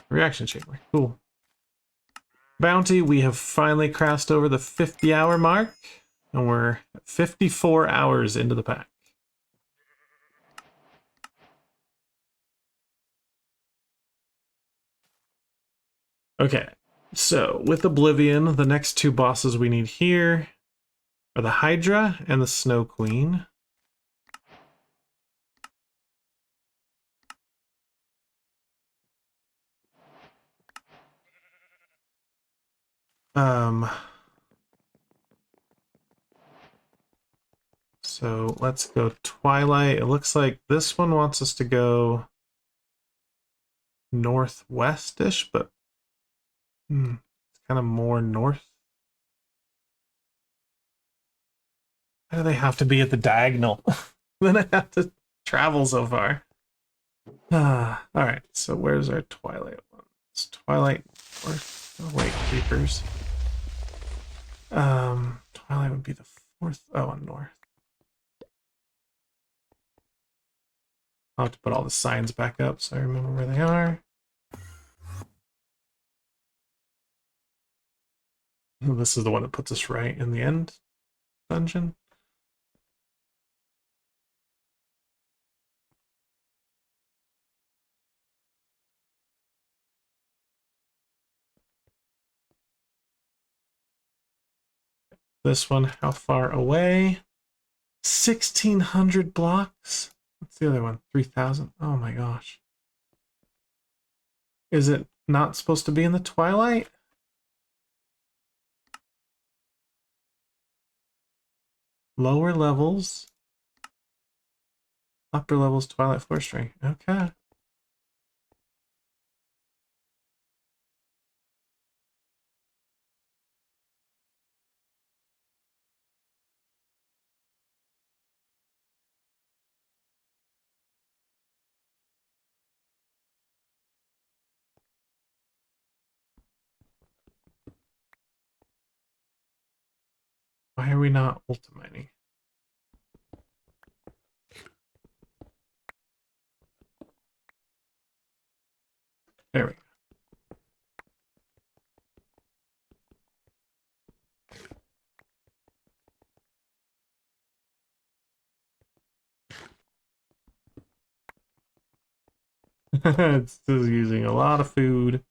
Reaction chamber. Cool. Bounty, we have finally crossed over the 50-hour mark, and we're 54 hours into the pack. Okay, so with Oblivion, the next two bosses we need here are the Hydra and the Snow Queen. So let's go Twilight. It looks like this one wants us to go northwest-ish, but it's kind of more north. Why do they have to be at the diagonal? Then I have to travel so far. Alright, so where's our Twilight one? It's Twilight North. Oh, wait, Creepers. Twilight would be the fourth. Oh, north. I'll have to put all the signs back up so I remember where they are. This is the one that puts us right in the end dungeon. This one, how far away? 1,600 blocks. What's the other one? 3,000. Oh my gosh. Is it not supposed to be in the Twilight? Lower levels. Upper levels, Twilight Forestry. Okay. Why are we not ultimating? There we go. It's still using a lot of food.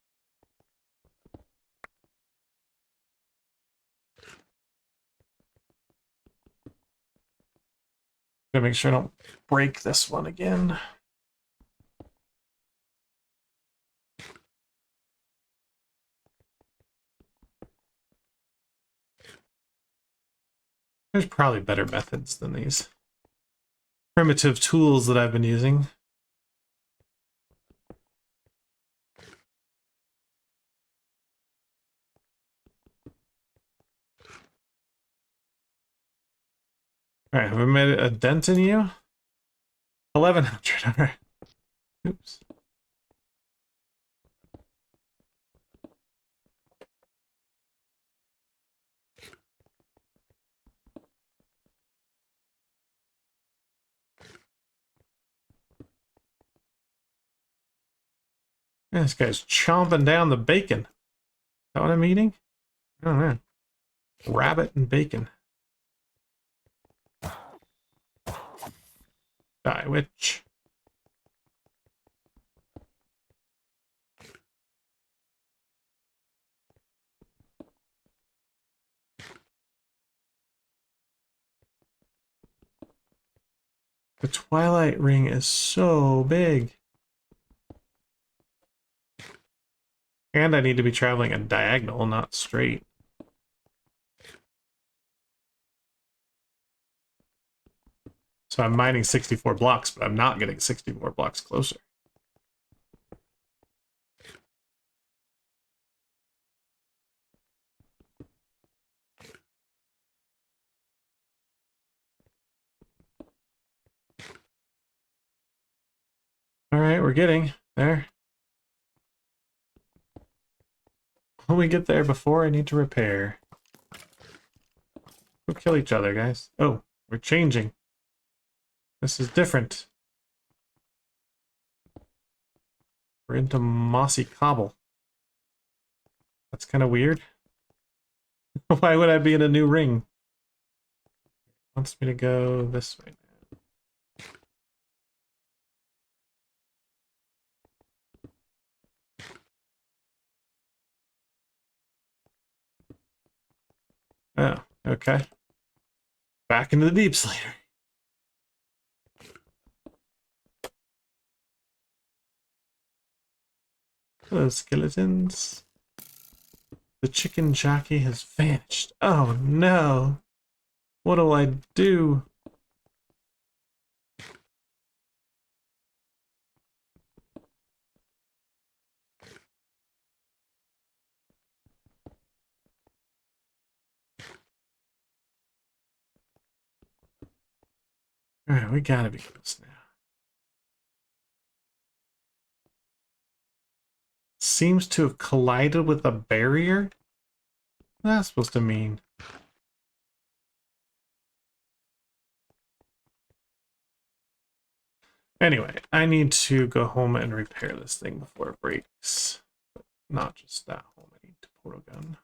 Gotta make sure I don't break this one again. There's probably better methods than these primitive tools that I've been using. All right, have we made a dent in you? 1,100. All right. Oops. Man, this guy's chomping down the bacon. Is that what I'm eating? Oh man. Rabbit and bacon. Die, witch. The Twilight Ring is so big. And I need to be traveling a diagonal, not straight. So I'm mining 64 blocks, but I'm not getting 64 blocks closer. All right, we're getting there. When we get there before I need to repair. We'll kill each other, guys. Oh, we're changing. This is different. We're into mossy cobble. That's kind of weird. Why would I be in a new ring? Wants me to go this way. Oh, okay. Back into the deep slayer. Hello, skeletons. The chicken jockey has vanished. Oh no. What'll I do? Alright, we gotta be close now. Seems to have collided with a barrier? What's that supposed to mean? Anyway, I need to go home and repair this thing before it breaks. But not just that home, I need to portal gun.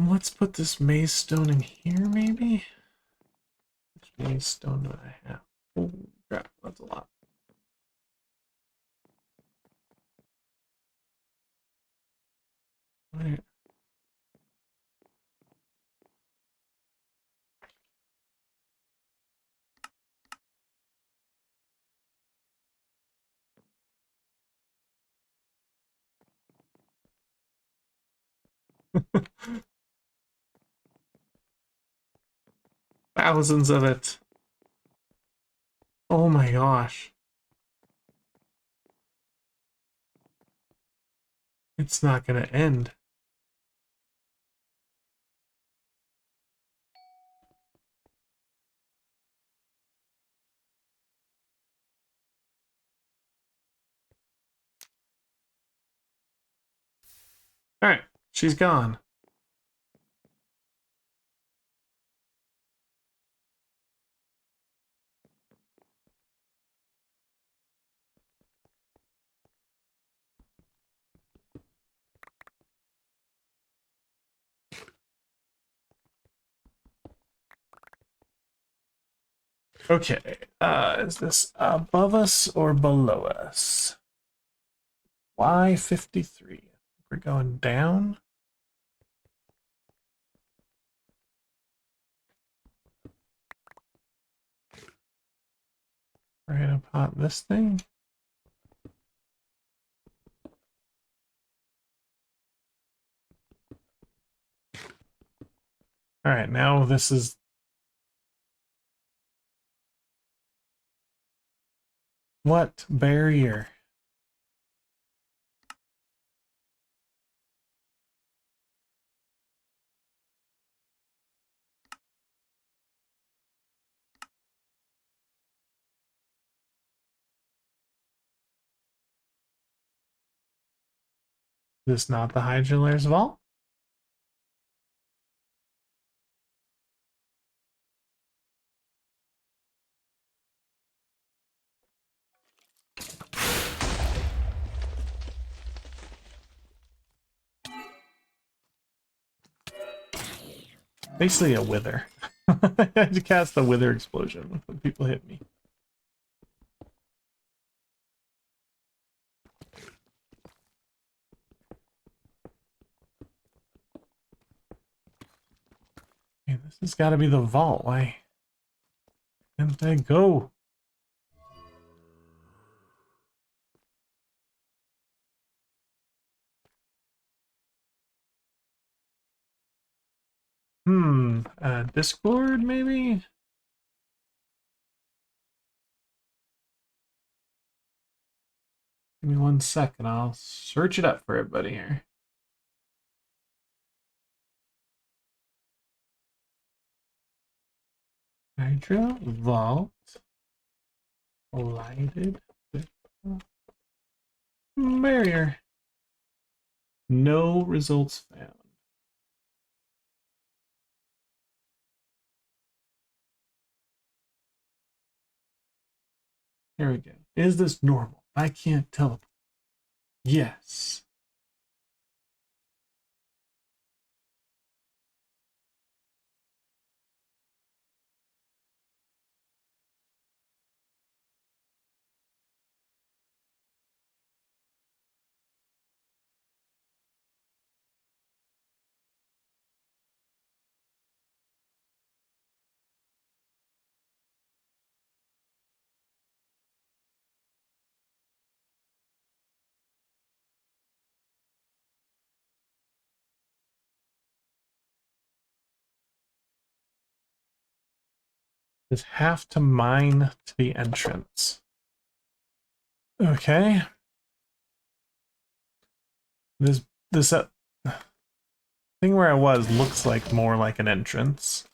Let's put this maze stone in here, maybe? Which maze stone do I have? Oh, crap, that's a lot. Right. Thousands of it. Oh my gosh. It's not gonna end. Alright, she's gone. Okay, is this above us or below us? Y53. We're going down. We're gonna pop this thing. Alright, now this is... What barrier? Is this not the Hydra Lair's vault? Basically a wither. I had to cast the wither explosion when people hit me. Okay, this has got to be the vault. Why can't I go? Discord maybe? Give me 1 second, I'll search it up for everybody here. Hydra, vault, lighted, barrier. No results found. Here we go. Is this normal? I can't teleport. Yes. Just have to mine to the entrance. Okay. This thing where I was looks like more like an entrance.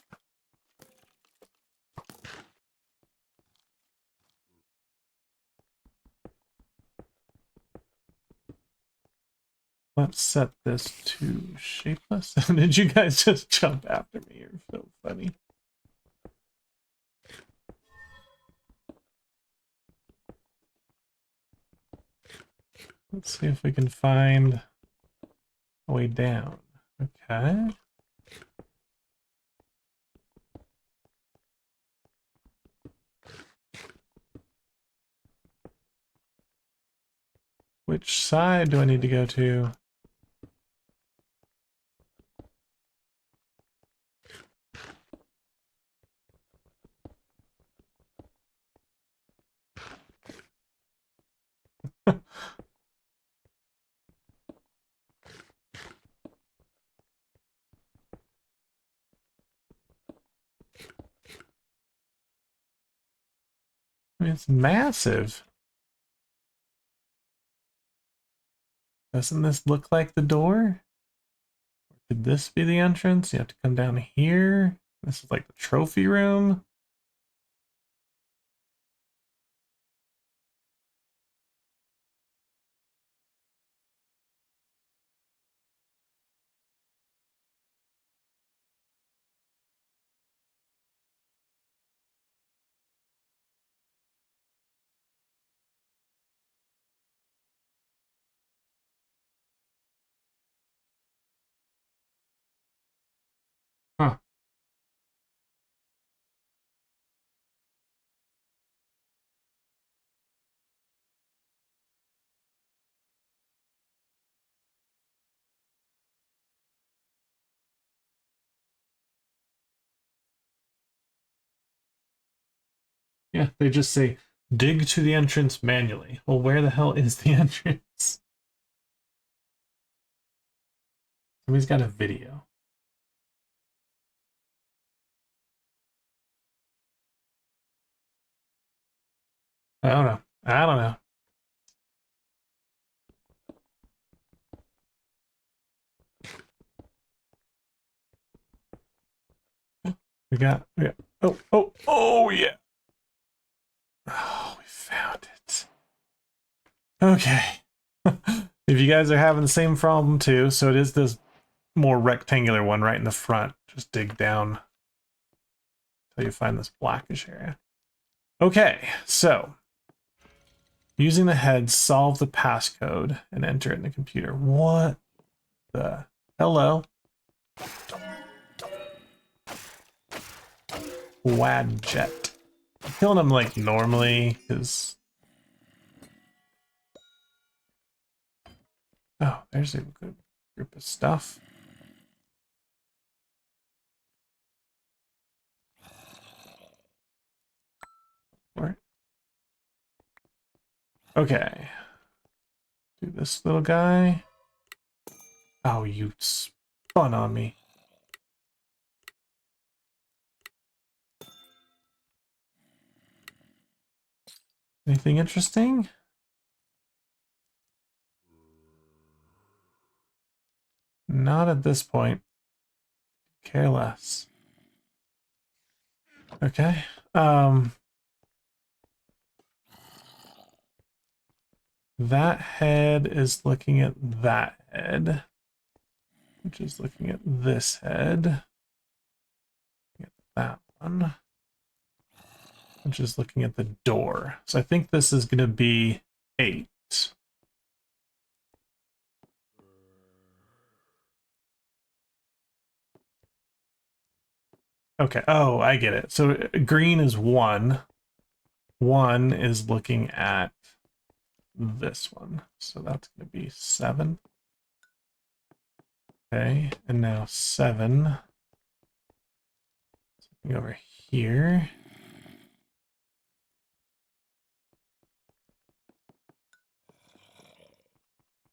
Let's set this to shapeless. Did you guys just jump after me? You're so funny. Let's see if we can find a way down. Okay. Which side do I need to go to? I mean, it's massive. Doesn't this look like the door? Could this be the entrance? You have to come down here. This is like the trophy room. Huh. Yeah, they just say, dig to the entrance manually. Well, where the hell is the entrance? Somebody's got a video. I don't know. I don't know. We got, oh, yeah. Oh, we found it. Okay. If you guys are having the same problem too, so it is this more rectangular one right in the front. Just dig down until you find this blackish area. Okay, so using the head, solve the passcode and enter it in the computer. What the? Hello? Wadjet. I'm killing them like normally, because... Oh, there's a good group of stuff. Right. Okay. Do this little guy. Oh, you spun on me. Anything interesting? Not at this point. Care less. Okay. That head is looking at that head, which is looking at this head. At that one, which is looking at the door. So I think this is going to be 8. Okay. Oh, I get it. So green is 1. 1 is looking at this one. So that's going to be 7. Okay. And now 7. Looking over here.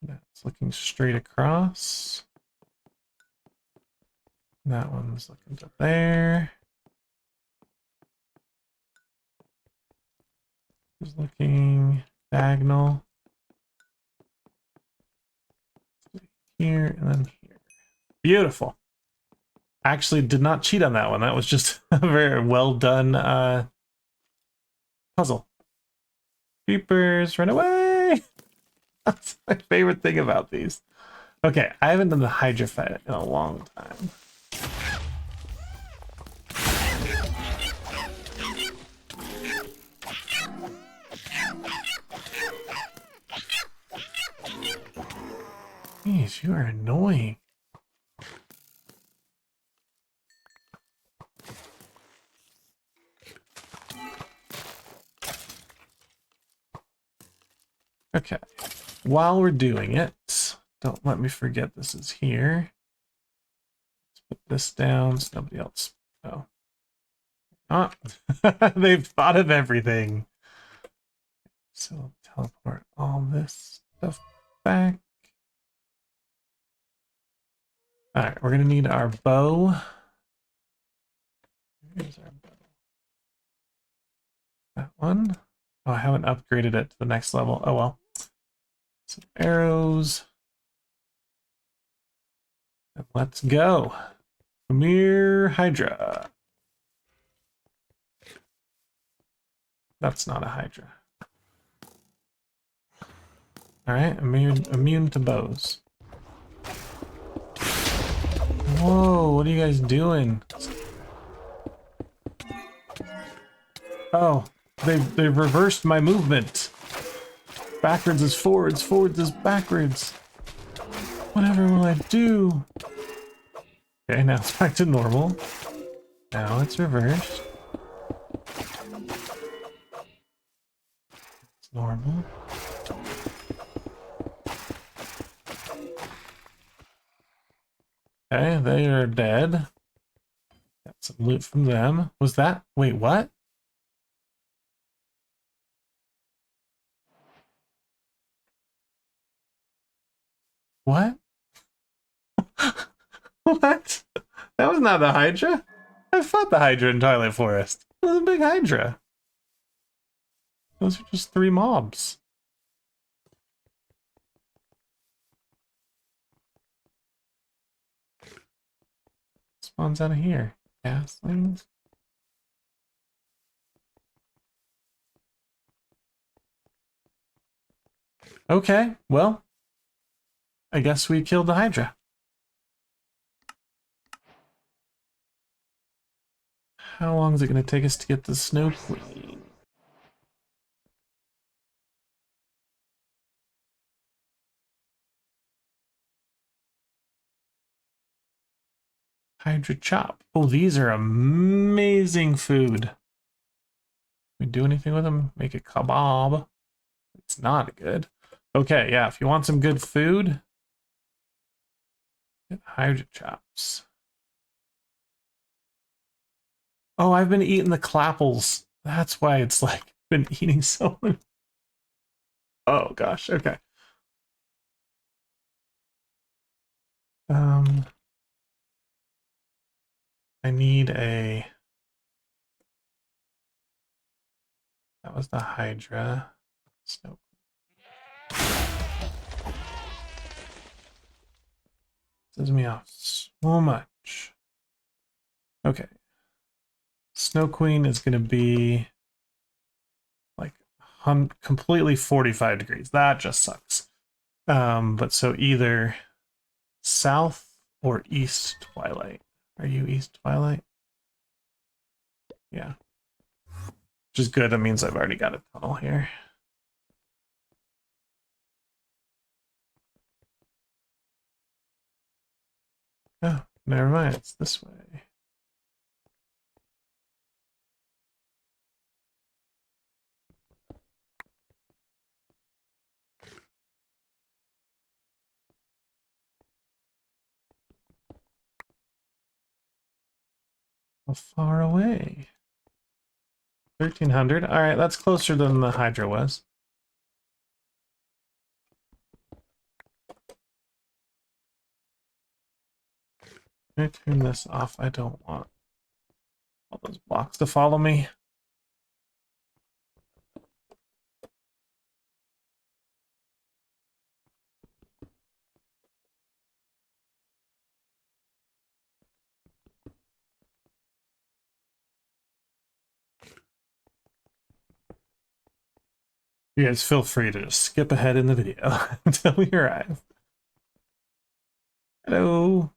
That's looking straight across. That one's looking to there. Is looking diagonal. Here and then here. Beautiful. Actually did not cheat on that one. That was just a very well done puzzle. Creepers, run away! That's my favorite thing about these. Okay, I haven't done the Hydra fight in a long time. Jeez, you are annoying. Okay, while we're doing it, don't let me forget this is here. Let's put this down so nobody else. Oh. Ah, they've thought of everything. So teleport all this stuff back. Alright, we're gonna need our bow. Here's our bow. That one. Oh, I haven't upgraded it to the next level. Oh well. Some arrows. And let's go. Come here, Hydra. That's not a Hydra. Alright, immune to bows. Whoa, what are you guys doing? Oh, they reversed my movement. Backwards is forwards, forwards is backwards. Whatever will I do? Okay, now it's back to normal. Now it's reversed. It's normal. Okay, they are dead. Got some loot from them. Was that? Wait, what? What? What? That was not the Hydra. I fought the Hydra in Twilight Forest. It was a big Hydra. Those are just 3 mobs. Spawns out of here. Gaslings. Okay, well, I guess we killed the Hydra. How long is it going to take us to get the Snow Queen? Hydra chop. Oh, these are amazing food. Can we do anything with them? Make a kebab. It's not good. Okay, yeah, if you want some good food, get Hydra chops. Oh, I've been eating the clapples. That's why it's like been eating so much. Oh gosh, okay. I need a... That was the Hydra. Snow. Pisses me off so much. Okay. Snow Queen is going to be like completely 45 degrees. That just sucks. But so either south or east Twilight. Are you east Twilight? Yeah. Which is good. That means I've already got a tunnel here. Oh, never mind. It's this way. How far away? 1300. All right, that's closer than the Hydra was. Let me turn this off. I don't want all those blocks to follow me. You guys feel free to just skip ahead in the video until we arrive. Hello.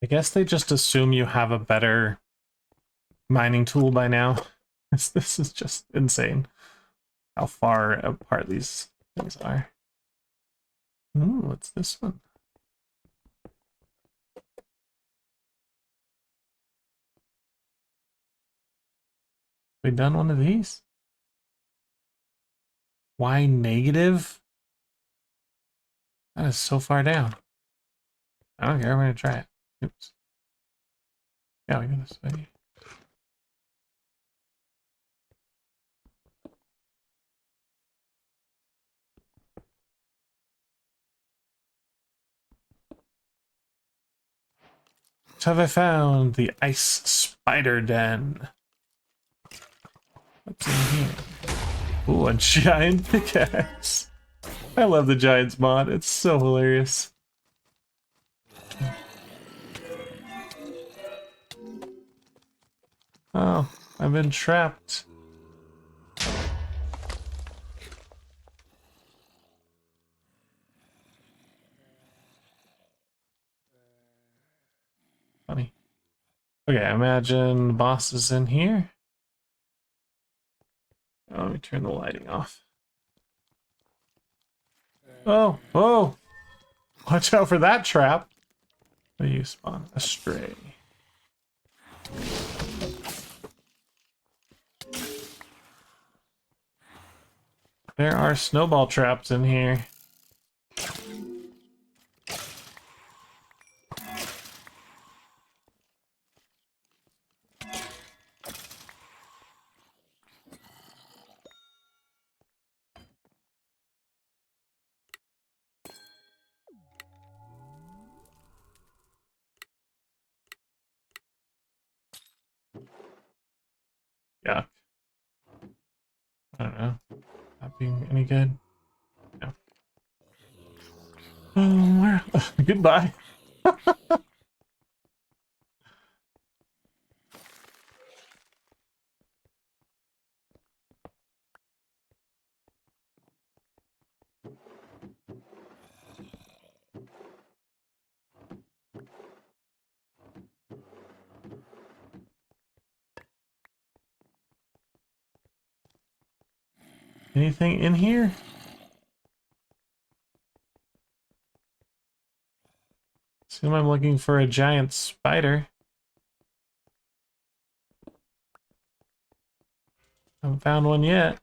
I guess they just assume you have a better mining tool by now. This is just insane how far apart these things are. Ooh, what's this one? We done one of these? Why negative? That is so far down. I don't care, we're gonna try it. Oops. Yeah, we go this way. What have I found? The ice spider den. What's in here? Ooh, a giant pickaxe. I love the Giants mod. It's so hilarious. Oh, I've been trapped. Funny. Okay, imagine the boss is in here. Oh, let me turn the lighting off. Oh, oh! Watch out for that trap. Where do you spawn? A stray. There are snowball traps in here. Yeah. I don't know. Not being any good. No. Oh, where? Goodbye. Anything in here? Assume I'm looking for a giant spider. Haven't found one yet.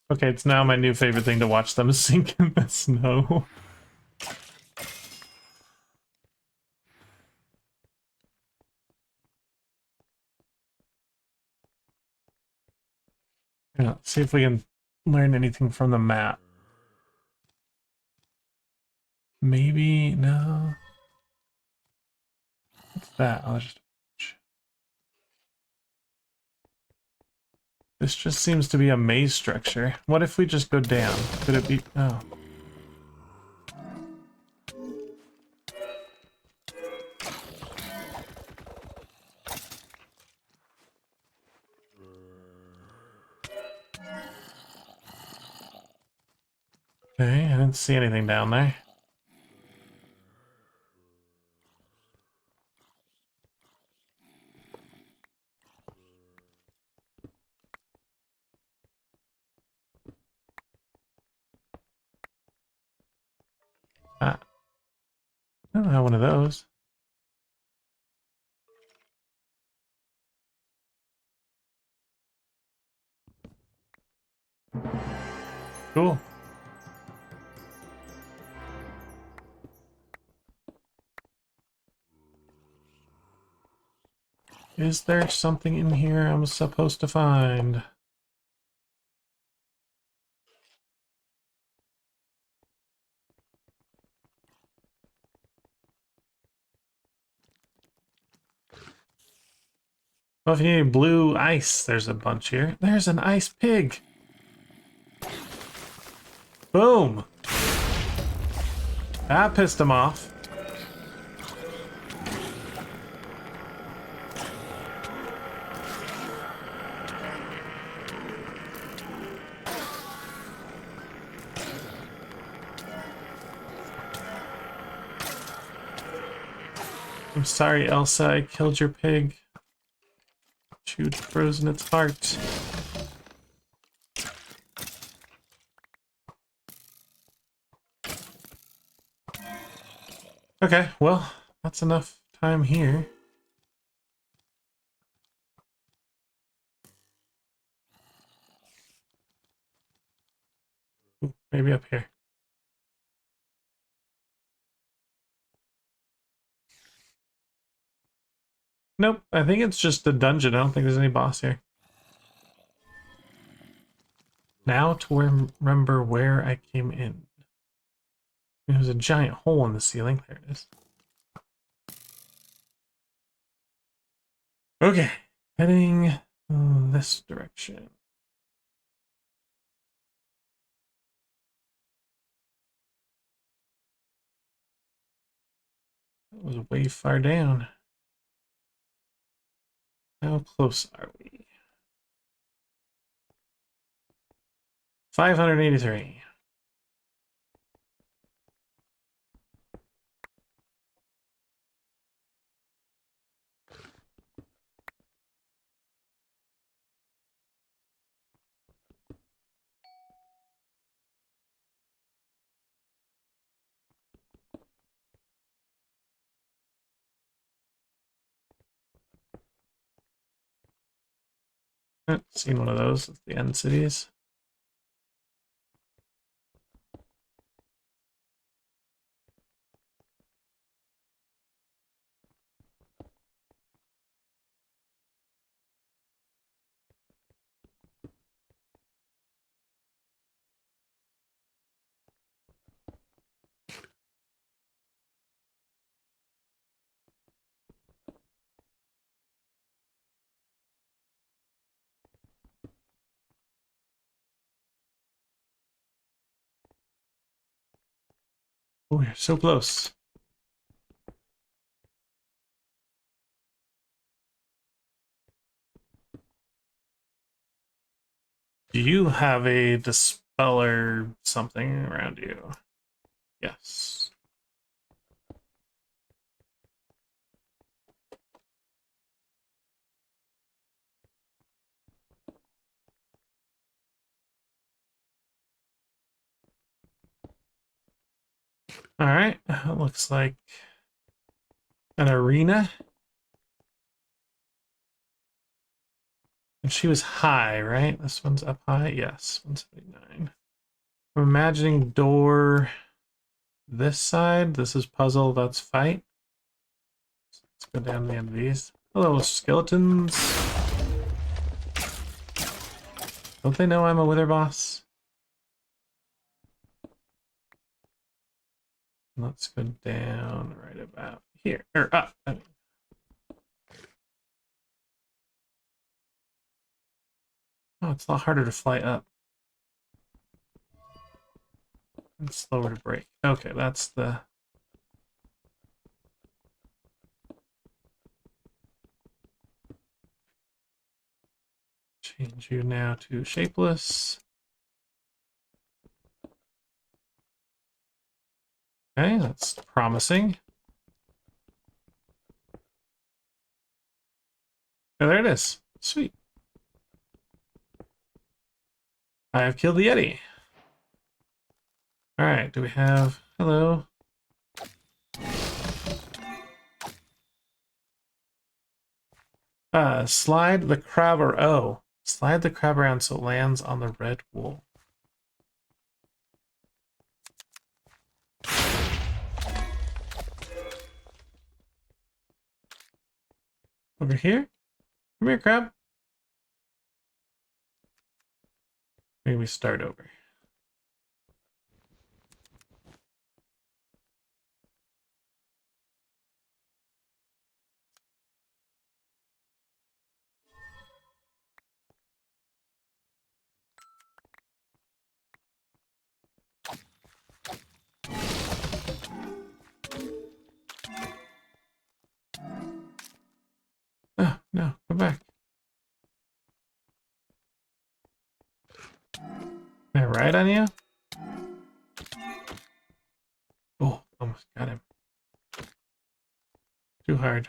Okay, it's now my new favorite thing to watch them sink in the snow. Yeah, let's see if we can learn anything from the map. Maybe, no. What's that? I'll just... This just seems to be a maze structure. What if we just go down? Could it be... Oh. Okay, I didn't see anything down there. Ah, I don't have one of those. Cool. Is there something in here I'm supposed to find? Well, if you need blue ice, there's a bunch here. There's an ice pig. Boom. That pissed him off. I'm sorry, Elsa, I killed your pig. Chewed frozen its heart. Okay, well, that's enough time here. Ooh, maybe up here. Nope, I think it's just a dungeon. I don't think there's any boss here. Now to remember where I came in. There's a giant hole in the ceiling. There it is. Okay, heading this direction. That was way far down. How close are we? 583. Seen one of those at the end cities. Oh, you're so close. Do you have a dispel or something around you? Yes. All right. It looks like an arena. And she was high, right? This one's up high. Yes, 179. I'm imagining door this side. This is puzzle. That's fight. Let's go down the end of these. Hello, skeletons. Don't they know I'm a wither boss? Let's go down right about here. Or up. I mean. Oh, it's a lot harder to fly up. And slower to break. Okay, that's the... Change you now to shapeless. Okay, that's promising. Oh, there it is. Sweet. I have killed the Yeti. All right, do we have... Hello. Slide the crab or oh. Slide the crab around so it lands on the red wool. Over here? Come here, crab. Maybe we start over. Oh, no, come back. Can I ride on you? Oh, almost got him. Too hard.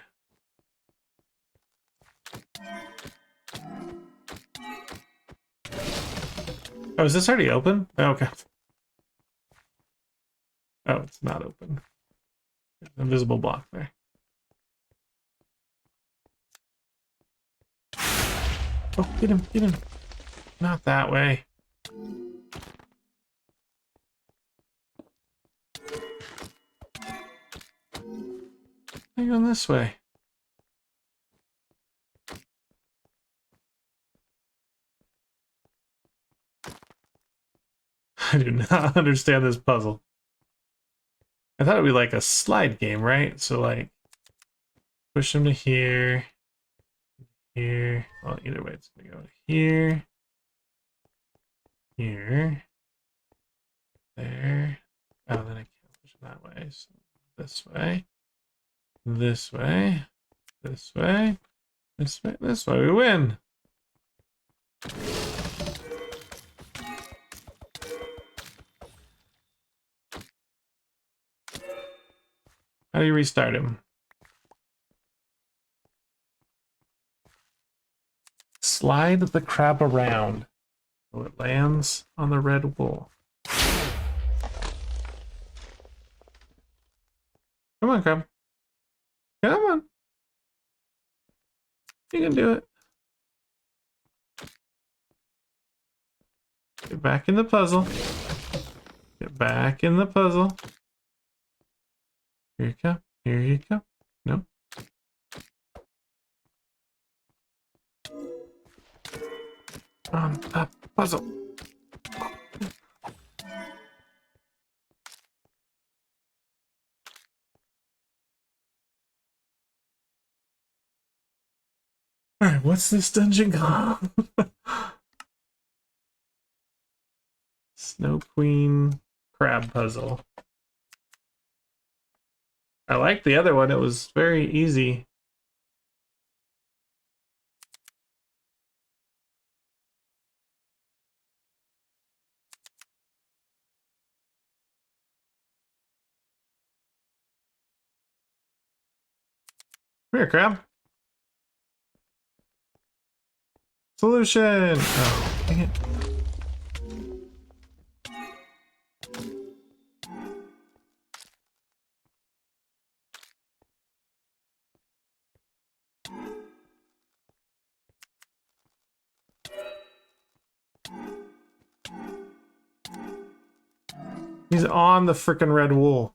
Oh, is this already open? Oh, okay. Oh, it's not open. There's an invisible block there. Oh, get him, get him. Not that way. Hang on this way. I do not understand this puzzle. I thought it'd be like a slide game, right? So like, push him to here, here. Well, either way, it's gonna go here, here, there. Oh, then I can't push him that way. So this way, this way, this way, this way, this way. We win. How do you restart him? Slide the crab around so it lands on the red wool. Come on, crab. Come on. You can do it. Get back in the puzzle. Get back in the puzzle. Here you come. Here you come. No. Up, puzzle. Alright, what's this dungeon called? Snow Queen Crab Puzzle. I liked the other one. It was very easy. Come here, crab. Solution! Oh, dang it. He's on the frickin' red wool.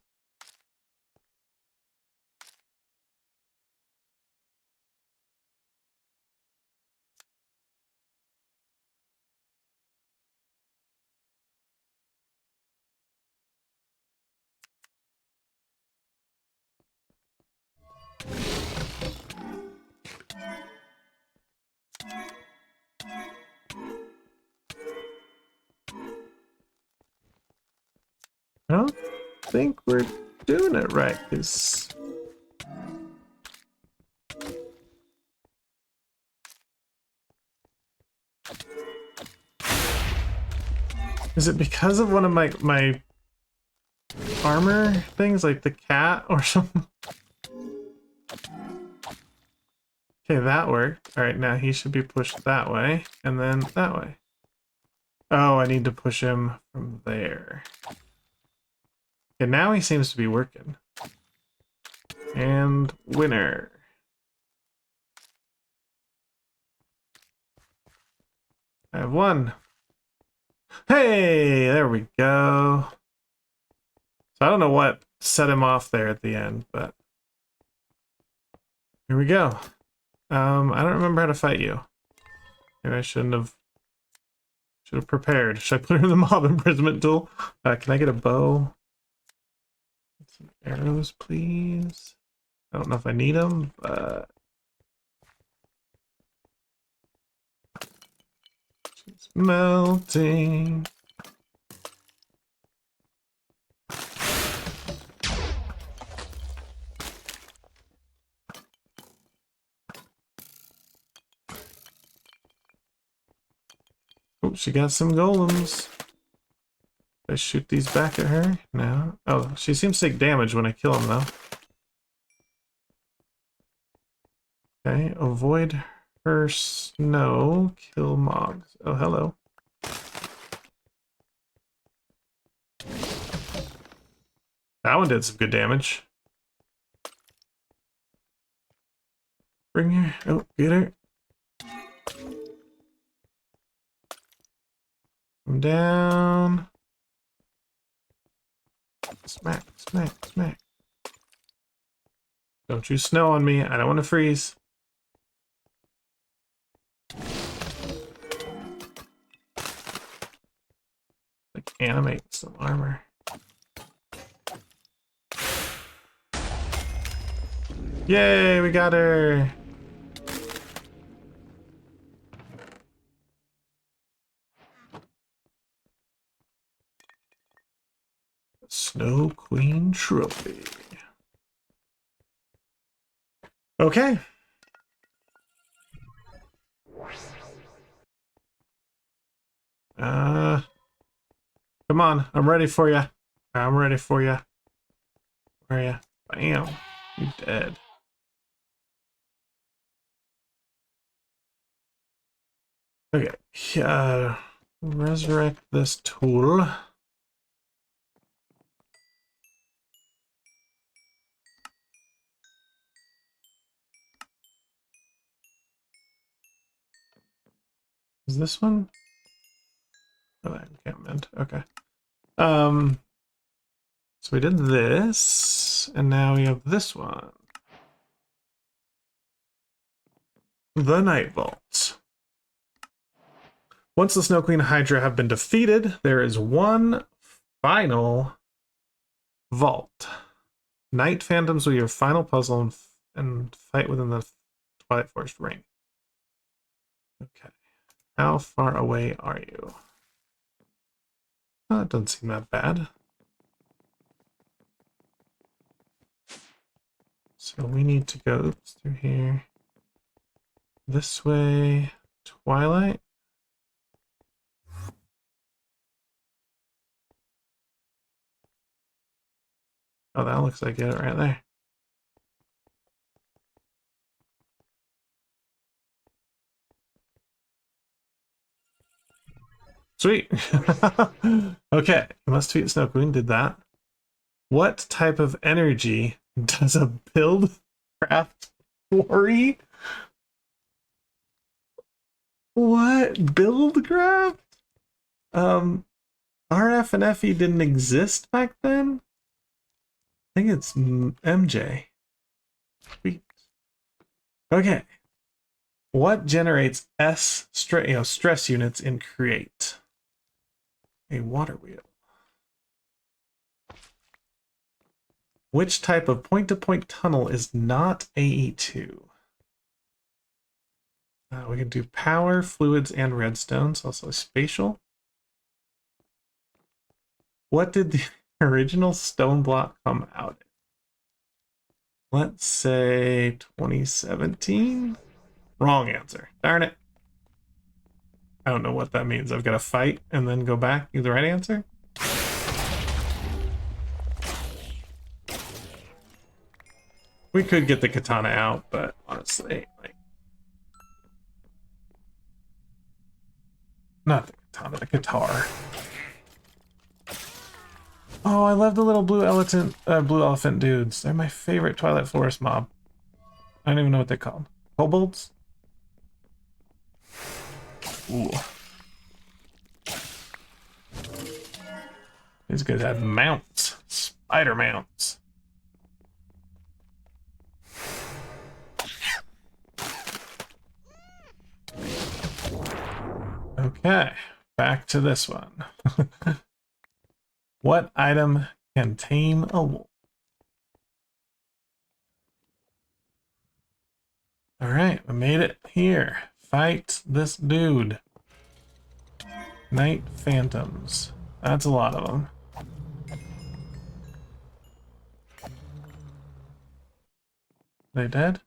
I don't think we're doing it right. Is it because of one of my armor things, like the cat or something? Okay, that worked. All right, now he should be pushed that way, and then that way. Oh, I need to push him from there. Okay, now he seems to be working. And winner. I have one. Hey, there we go. So I don't know what set him off there at the end, but here we go. I don't remember how to fight you. Maybe I should have prepared. Should I put her in the mob imprisonment tool? Can I get a bow? Some arrows, please. I don't know if I need them, but she's melting. Oh, she got some golems. I shoot these back at her? No. Oh, she seems to take damage when I kill him, though. Okay, avoid her snow. Kill mobs. Oh, hello. That one did some good damage. Bring her. Oh, get her. Come down. Smack, smack, smack. Don't you snow on me. I don't want to freeze. Like, animate some armor. Yay, we got her. Snow Queen Trophy. Okay. Come on, I'm ready for you. I'm ready for you. Where are you? Bam. You dead. Okay. Resurrect this tool. Is this one? Oh, I can't mend. Okay. So we did this, and now we have this one. The Night Vault. Once the Snow Queen Hydra have been defeated, there is one final vault. Night Phantoms will be your final puzzle and fight within the Twilight Forest ring. Okay. How far away are you? Oh, it doesn't seem that bad. So we need to go through here. This way. Twilight. Oh, that looks like it right there. Sweet. Okay, you must tweet Snow Queen. Did that. What type of energy does a build craft quarry? What? Build craft? RF and FE didn't exist back then? I think it's MJ. Sweet. Okay. What generates stress units in Create? A water wheel. Which type of point-to-point tunnel is not AE2? We can do power, fluids, and redstones. Also spatial. What did the original Stoneblock come out in? Let's say 2017. Wrong answer. Darn it. I don't know what that means. I've got to fight and then go back. You the right answer? We could get the katana out, but honestly, like, not the katana, the guitar. Oh, I love the little blue elephant dudes. They're my favorite Twilight Forest mob. I don't even know what they're called. Kobolds? Ooh. These guys have mounts. Spider mounts. Okay, back to this one. What item can tame a wolf? Alright, we made it here. Fight this dude. Night Phantoms. That's a lot of them. They dead?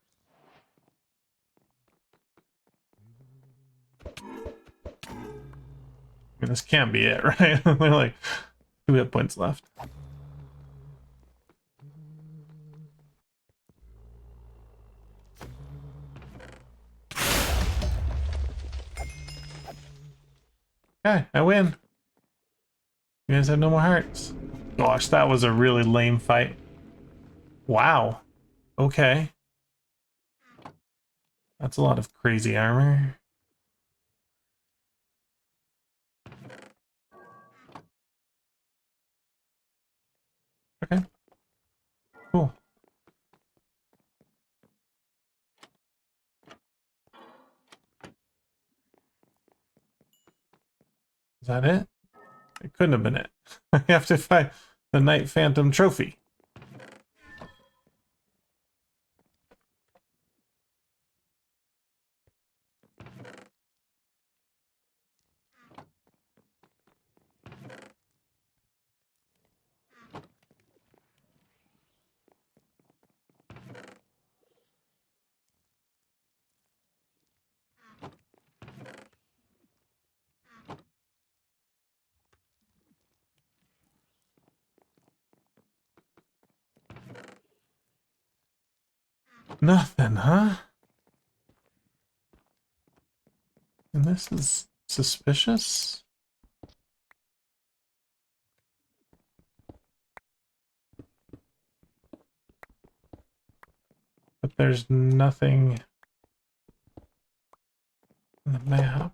I mean, this can't be it, right? They're like 2 hit points left. Okay, I win. You guys have no more hearts. Gosh, that was a really lame fight. Wow. Okay. That's a lot of crazy armor. Okay. Cool. Is that it? It couldn't have been it. I have to find the Night Phantom trophy. Nothing, huh? And this is suspicious? But there's nothing in the map.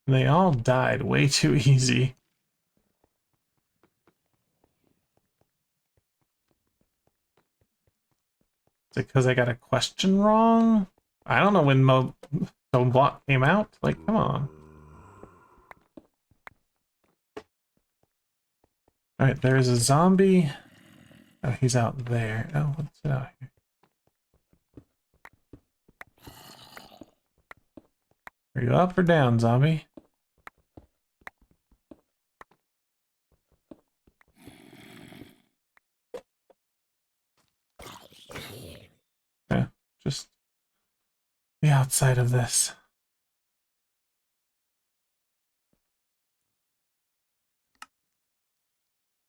They all died way too easy. Is it because I got a question wrong? I don't know when Stoneblock came out. Like, come on. Alright, there's a zombie. Oh, he's out there. Oh, what's it out here? Are you up or down, zombie? Yeah, just be outside of this.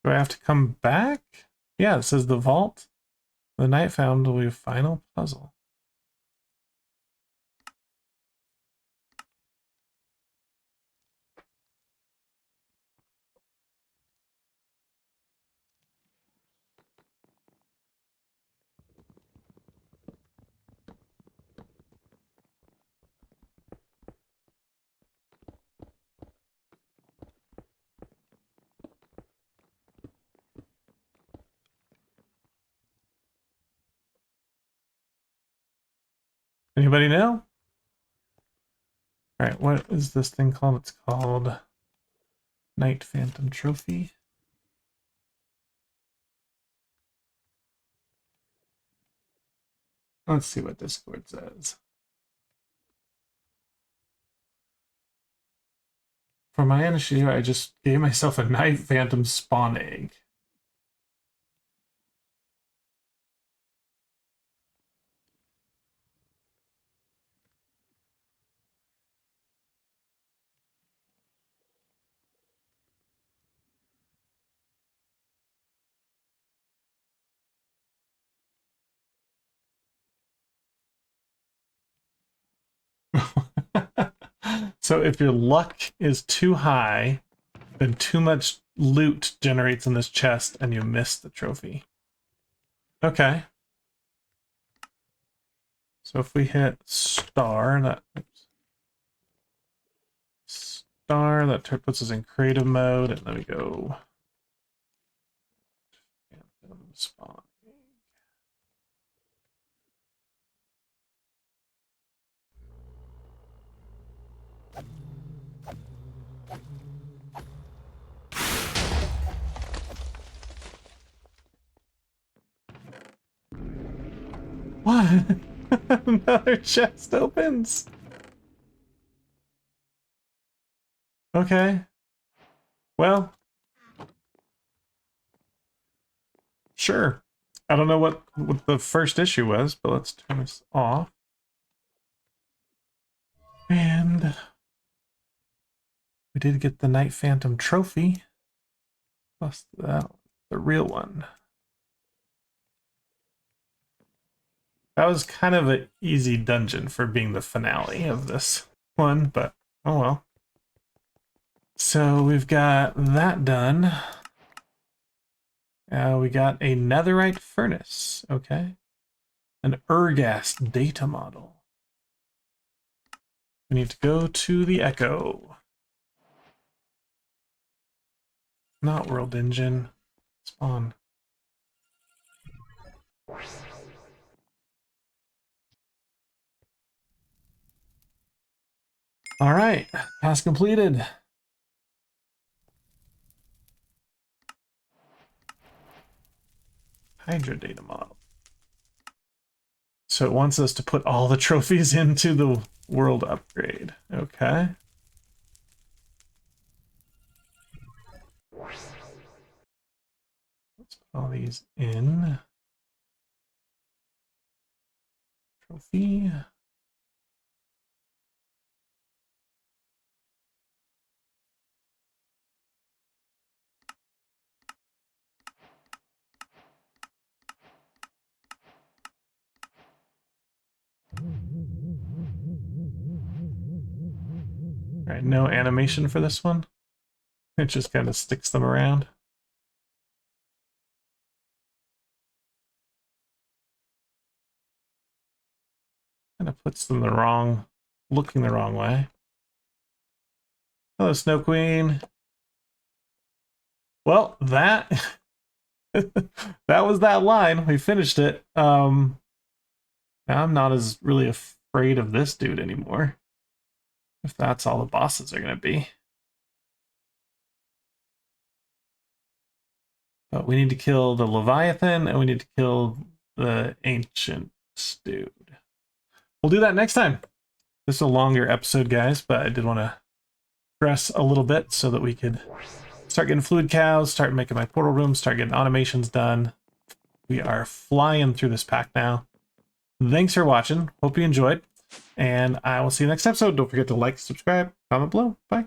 Do I have to come back? Yeah, it says the vault. The knight found will be a final puzzle. Anybody know? All right, what is this thing called? It's called Knight Phantom Trophy. Let's see what Discord says. For my initiative, I just gave myself a Knight Phantom spawn egg. So if your luck is too high, then too much loot generates in this chest and you miss the trophy. Okay. So if we hit star, that puts us in creative mode, and then we go Phantom spawn. What? Another chest opens. Okay. Well, sure. I don't know what the first issue was, but let's turn this off. And we did get the Knight Phantom trophy. Plus the real one. That was kind of an easy dungeon for being the finale of this one, but oh well. So we've got that done. We got a netherite furnace, okay. An Ergast data model. We need to go to the Echo. Not World Engine. Spawn. All right, task completed. Hydra data model. So it wants us to put all the trophies into the world upgrade. Okay. Let's put all these in. Trophy. All right, no animation for this one. It just kind of sticks them around. Kind of puts them looking the wrong way. Hello, Snow Queen. Well, that that was that line. We finished it. Now I'm not as really afraid of this dude anymore. If that's all the bosses are going to be. But we need to kill the Leviathan, and we need to kill the Ancient dude. We'll do that next time. This is a longer episode, guys, but I did want to press a little bit so that we could start getting fluid cows, start making my portal room, start getting automations done. We are flying through this pack now. Thanks for watching. Hope you enjoyed. And I will see you next episode. Don't forget to like, subscribe, comment below. Bye.